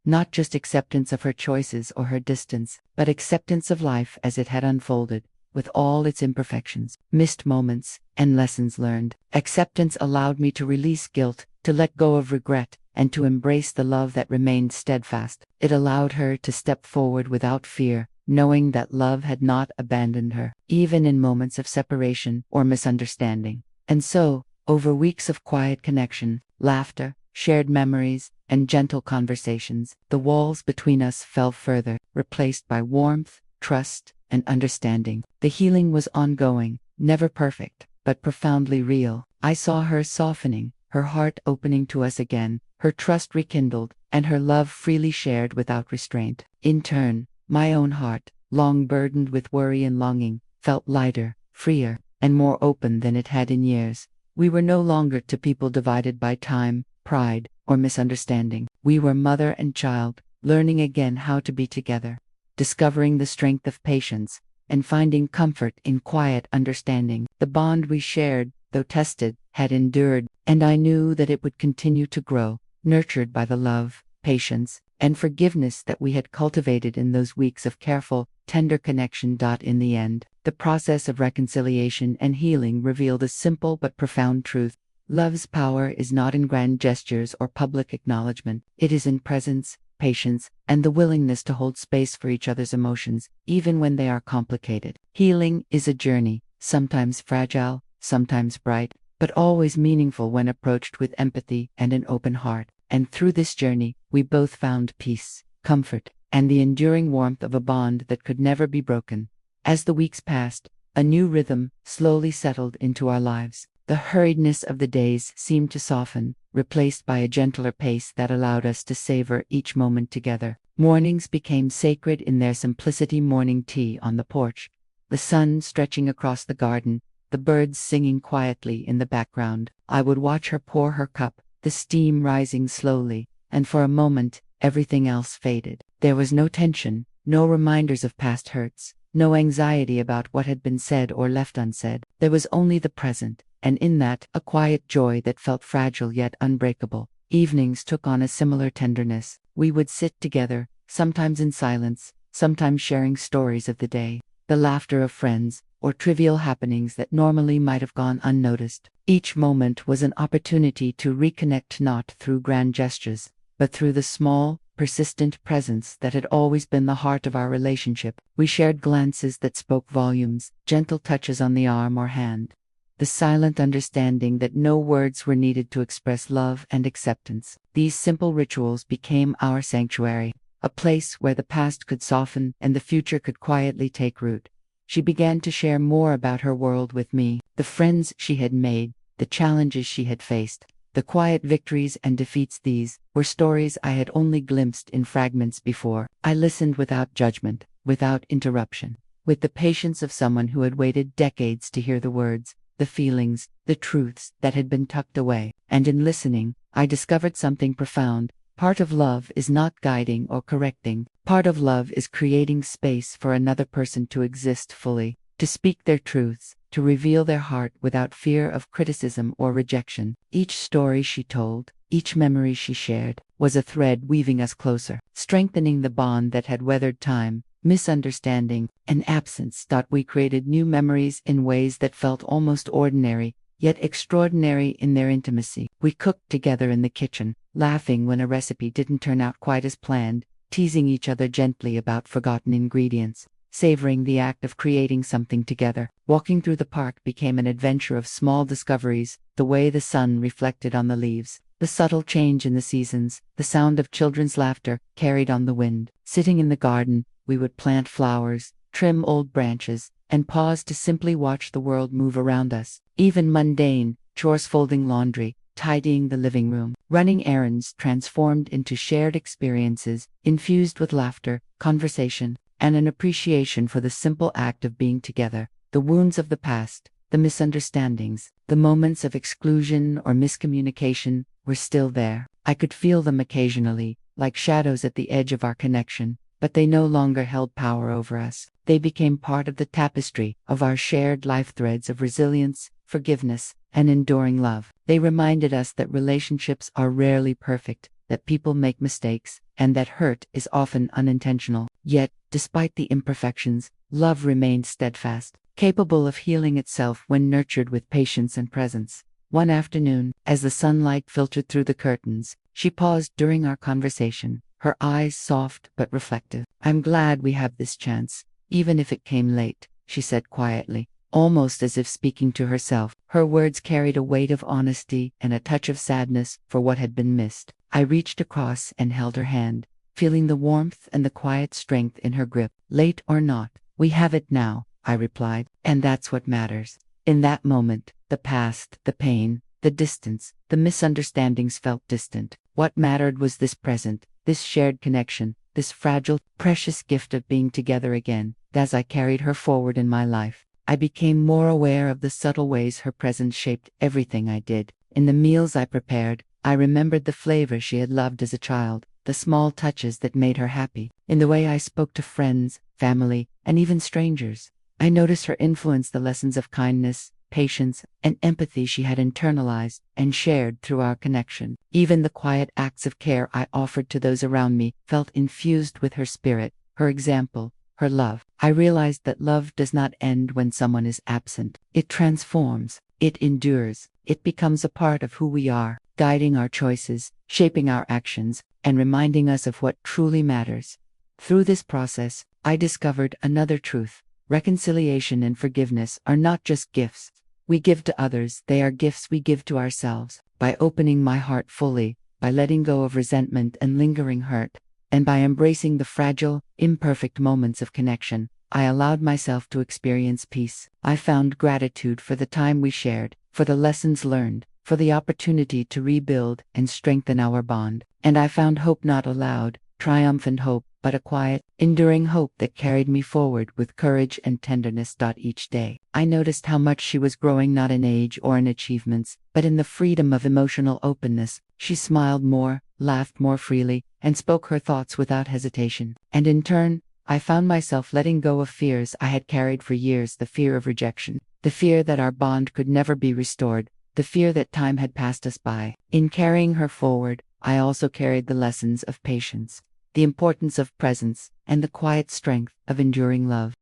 Not just acceptance of her choices or her distance, but acceptance of life as it had unfolded, with all its imperfections, missed moments, and lessons learned. Acceptance allowed me to release guilt, to let go of regret, and to embrace the love that remained steadfast. It allowed her to step forward without fear, knowing that love had not abandoned her, even in moments of separation or misunderstanding. And so, over weeks of quiet connection, laughter, shared memories, and gentle conversations, the walls between us fell further, replaced by warmth, trust, and understanding. The healing was ongoing, never perfect, but profoundly real. I saw her softening, her heart opening to us again, her trust rekindled, and her love freely shared without restraint. In turn, my own heart, long burdened with worry and longing, felt lighter, freer, and more open than it had in years. We were no longer two people divided by time, pride, or misunderstanding. We were mother and child, learning again how to be together, discovering the strength of patience, and finding comfort in quiet understanding. The bond we shared, though tested, had endured, and I knew that it would continue to grow, nurtured by the love, patience, and forgiveness that we had cultivated in those weeks of careful, tender connection. In the end, the process of reconciliation and healing revealed a simple but profound truth. Love's power is not in grand gestures or public acknowledgement. It is in presence, patience, and the willingness to hold space for each other's emotions, even when they are complicated. Healing is a journey, sometimes fragile, sometimes bright, but always meaningful when approached with empathy and an open heart. And through this journey, we both found peace, comfort, and the enduring warmth of a bond that could never be broken. As the weeks passed, a new rhythm slowly settled into our lives. The hurriedness of the days seemed to soften, replaced by a gentler pace that allowed us to savor each moment together. Mornings became sacred in their simplicity. Morning tea on the porch, the sun stretching across the garden, the birds singing quietly in the background. I would watch her pour her cup, the steam rising slowly, and for a moment, everything else faded. There was no tension, no reminders of past hurts, no anxiety about what had been said or left unsaid. There was only the present, and in that, a quiet joy that felt fragile yet unbreakable. Evenings took on a similar tenderness. We would sit together, sometimes in silence, sometimes sharing stories of the day, the laughter of friends, or trivial happenings that normally might have gone unnoticed. Each moment was an opportunity to reconnect, not through grand gestures, but through the small, persistent presence that had always been the heart of our relationship. We shared glances that spoke volumes, gentle touches on the arm or hand, the silent understanding that no words were needed to express love and acceptance. These simple rituals became our sanctuary, a place where the past could soften and the future could quietly take root. She began to share more about her world with me, the friends she had made, the challenges she had faced, the quiet victories and defeats. These were stories I had only glimpsed in fragments before. I listened without judgment, without interruption, with the patience of someone who had waited decades to hear the words, the feelings, the truths that had been tucked away. And in listening, I discovered something profound. Part of love is not guiding or correcting. Part of love is creating space for another person to exist fully, to speak their truths, to reveal their heart without fear of criticism or rejection. Each story she told, each memory she shared, was a thread weaving us closer, strengthening the bond that had weathered time, misunderstanding, and absence. We created new memories in ways that felt almost ordinary, yet extraordinary in their intimacy. We cooked together in the kitchen, laughing when a recipe didn't turn out quite as planned, teasing each other gently about forgotten ingredients, savoring the act of creating something together. Walking through the park became an adventure of small discoveries, the way the sun reflected on the leaves, the subtle change in the seasons, the sound of children's laughter carried on the wind. Sitting in the garden, we would plant flowers, trim old branches, and pause to simply watch the world move around us. Even mundane chores, folding laundry, tidying the living room, running errands, transformed into shared experiences, infused with laughter, conversation, and an appreciation for the simple act of being together. The wounds of the past, the misunderstandings, the moments of exclusion or miscommunication were still there. I could feel them occasionally, like shadows at the edge of our connection, but they no longer held power over us. They became part of the tapestry of our shared life, threads of resilience, forgiveness, and enduring love. They reminded us that relationships are rarely perfect, that people make mistakes, and that hurt is often unintentional. Yet, despite the imperfections, love remained steadfast, capable of healing itself when nurtured with patience and presence. One afternoon, as the sunlight filtered through the curtains, she paused during our conversation, her eyes soft but reflective. "I'm glad we have this chance, even if it came late," she said quietly, almost as if speaking to herself. Her words carried a weight of honesty and a touch of sadness for what had been missed. I reached across and held her hand, feeling the warmth and the quiet strength in her grip. "Late or not, we have it now," I replied, "and that's what matters." In that moment, the past, the pain, the distance, the misunderstandings felt distant. What mattered was this present, this shared connection, this fragile, precious gift of being together again. As I carried her forward in my life, I became more aware of the subtle ways her presence shaped everything I did. In the meals I prepared, I remembered the flavor she had loved as a child, the small touches that made her happy. In the way I spoke to friends, family, and even strangers, I noticed her influence, the lessons of kindness, patience, and empathy she had internalized and shared through our connection. Even the quiet acts of care I offered to those around me felt infused with her spirit, her example, her love. I realized that love does not end when someone is absent. It transforms, it endures, it becomes a part of who we are, guiding our choices, shaping our actions, and reminding us of what truly matters. Through this process, I discovered another truth. Reconciliation and forgiveness are not just gifts we give to others, they are gifts we give to ourselves. By opening my heart fully, by letting go of resentment and lingering hurt, and by embracing the fragile, imperfect moments of connection, I allowed myself to experience peace. I found gratitude for the time we shared, for the lessons learned, for the opportunity to rebuild and strengthen our bond. And I found hope, not a loud, triumphant hope, but a quiet, enduring hope that carried me forward with courage and tenderness. Each day, I noticed how much she was growing, not in age or in achievements, but in the freedom of emotional openness. She smiled more, laughed more freely, and spoke her thoughts without hesitation. And in turn, I found myself letting go of fears I had carried for years, the fear of rejection, the fear that our bond could never be restored, the fear that time had passed us by. In carrying her forward, I also carried the lessons of patience, the importance of presence, and the quiet strength of enduring love.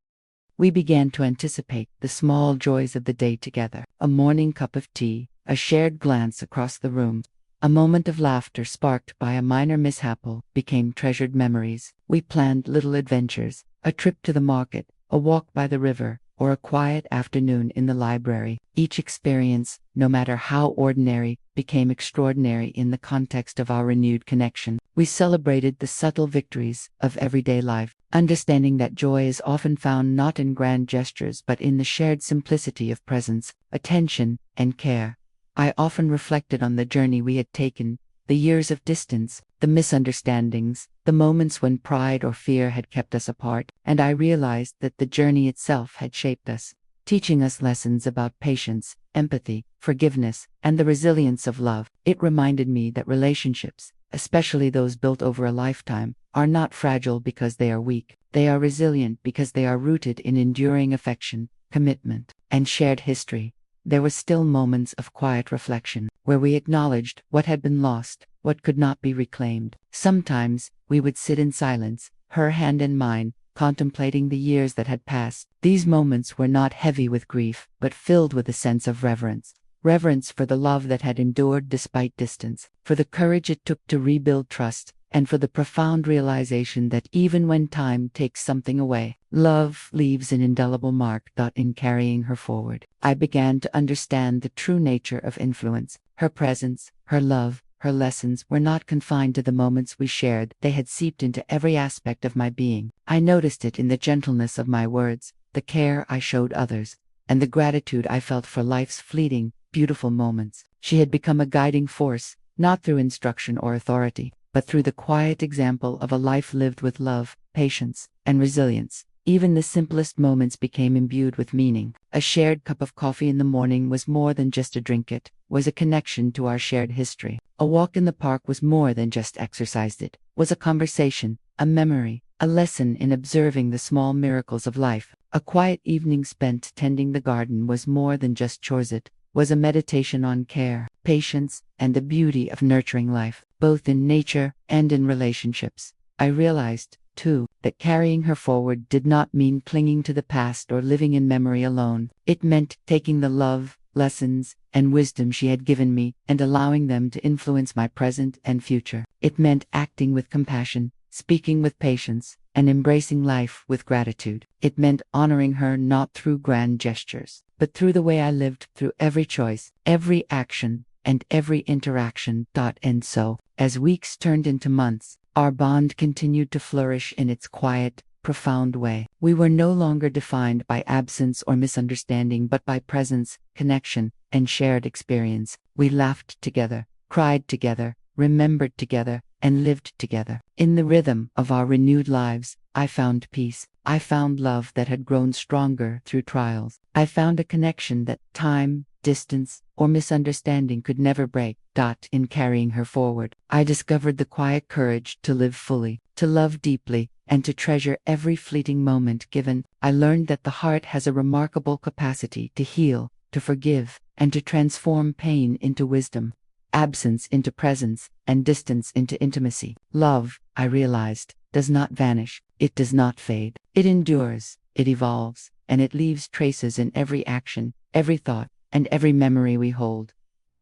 We began to anticipate the small joys of the day together. A morning cup of tea, a shared glance across the room, a moment of laughter sparked by a minor mishap became treasured memories. We planned little adventures, a trip to the market, a walk by the river, or a quiet afternoon in the library. Each experience, no matter how ordinary, became extraordinary in the context of our renewed connection. We celebrated the subtle victories of everyday life, understanding that joy is often found not in grand gestures but in the shared simplicity of presence, attention, and care. I often reflected on the journey we had taken, the years of distance, the misunderstandings, the moments when pride or fear had kept us apart, and I realized that the journey itself had shaped us, teaching us lessons about patience, empathy, forgiveness, and the resilience of love. It reminded me that relationships, especially those built over a lifetime, are not fragile because they are weak. They are resilient because they are rooted in enduring affection, commitment, and shared history. There were still moments of quiet reflection, where we acknowledged what had been lost, what could not be reclaimed. Sometimes, we would sit in silence, her hand in mine, contemplating the years that had passed. These moments were not heavy with grief, but filled with a sense of reverence. Reverence for the love that had endured despite distance, for the courage it took to rebuild trust, and for the profound realization that even when time takes something away, love leaves an indelible mark. In carrying her forward, I began to understand the true nature of influence. Her presence, her love, her lessons were not confined to the moments we shared. They had seeped into every aspect of my being. I noticed it in the gentleness of my words, the care I showed others, and the gratitude I felt for life's fleeting, beautiful moments. She had become a guiding force, not through instruction or authority, but through the quiet example of a life lived with love, patience, and resilience. Even the simplest moments became imbued with meaning. A shared cup of coffee in the morning was more than just a drink, it was a connection to our shared history. A walk in the park was more than just exercise, it was a conversation, a memory, a lesson in observing the small miracles of life. A quiet evening spent tending the garden was more than just chores, it was a meditation on care, patience, and the beauty of nurturing life, both in nature and in relationships. I realized, too, that carrying her forward did not mean clinging to the past or living in memory alone. It meant taking the love, lessons, and wisdom she had given me and allowing them to influence my present and future. It meant acting with compassion, speaking with patience, and embracing life with gratitude. It meant honoring her not through grand gestures, but through the way I lived, through every choice, every action, and every interaction. And so, as weeks turned into months, our bond continued to flourish in its quiet, profound way. We were no longer defined by absence or misunderstanding, but by presence, connection, and shared experience. We laughed together, cried together, remembered together, and lived together. In the rhythm of our renewed lives, I found peace. I found love that had grown stronger through trials. I found a connection that time, distance, or misunderstanding could never break. In carrying her forward, I discovered the quiet courage to live fully, to love deeply, and to treasure every fleeting moment given. I learned that the heart has a remarkable capacity to heal, to forgive, and to transform pain into wisdom, absence into presence, and distance into intimacy. Love, I realized, does not vanish, it does not fade. It endures, it evolves, and it leaves traces in every action, every thought, and every memory we hold.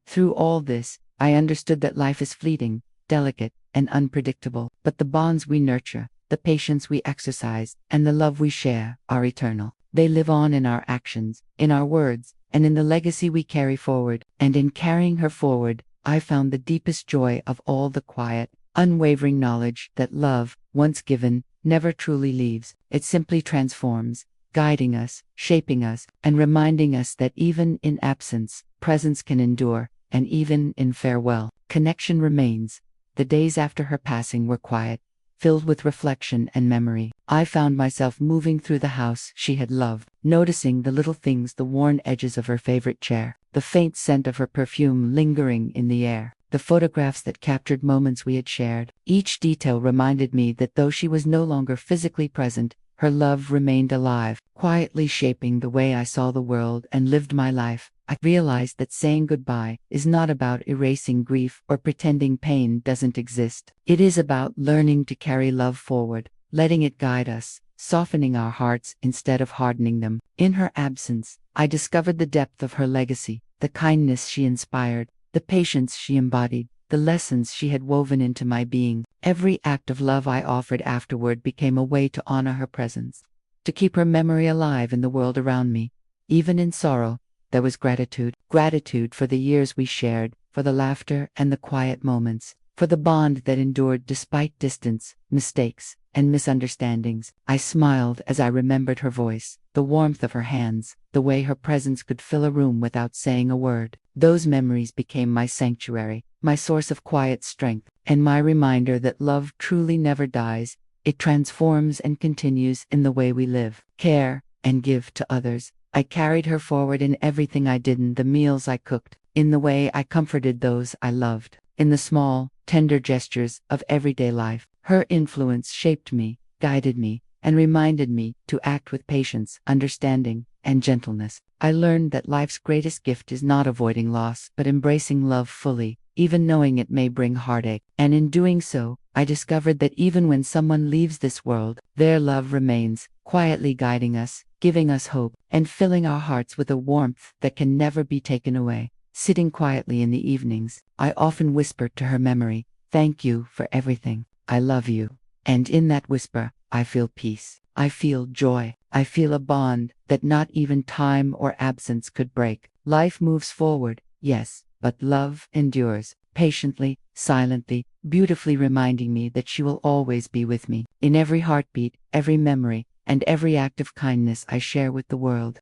Through all this, I understood that life is fleeting, delicate, and unpredictable, but the bonds we nurture, the patience we exercise, and the love we share are eternal. They live on in our actions, in our words, and in the legacy we carry forward. And in carrying her forward, I found the deepest joy of all, the quiet, unwavering knowledge that love, once given, never truly leaves. It simply transforms, guiding us, shaping us, and reminding us that even in absence, presence can endure, and even in farewell, connection remains. The days after her passing were quiet, filled with reflection and memory. I found myself moving through the house she had loved, noticing the little things, the worn edges of her favorite chair, the faint scent of her perfume lingering in the air, the photographs that captured moments we had shared. Each detail reminded me that though she was no longer physically present, her love remained alive, quietly shaping the way I saw the world and lived my life. I realized that saying goodbye is not about erasing grief or pretending pain doesn't exist. It is about learning to carry love forward, letting it guide us, softening our hearts instead of hardening them. In her absence, I discovered the depth of her legacy, the kindness she inspired, the patience she embodied, the lessons she had woven into my being. Every act of love I offered afterward became a way to honor her presence, to keep her memory alive in the world around me. Even in sorrow, there was gratitude. Gratitude for the years we shared, for the laughter and the quiet moments, for the bond that endured despite distance, mistakes, and misunderstandings. I smiled as I remembered her voice, the warmth of her hands, the way her presence could fill a room without saying a word. Those memories became my sanctuary, my source of quiet strength, and my reminder that love truly never dies. It transforms and continues in the way we live, care, and give to others. I carried her forward in everything I did, in the meals I cooked, in the way I comforted those I loved, in the small, tender gestures of everyday life. Her influence shaped me, guided me, and reminded me to act with patience, understanding, and gentleness. I learned that life's greatest gift is not avoiding loss, but embracing love fully, even knowing it may bring heartache. And in doing so, I discovered that even when someone leaves this world, their love remains, quietly guiding us, giving us hope, and filling our hearts with a warmth that can never be taken away. Sitting quietly in the evenings, I often whispered to her memory, "Thank you for everything. I love you." And in that whisper, I feel peace. I feel joy. I feel a bond that not even time or absence could break. Life moves forward, yes, but love endures, patiently, silently, beautifully, reminding me that she will always be with me, in every heartbeat, every memory, and every act of kindness I share with the world.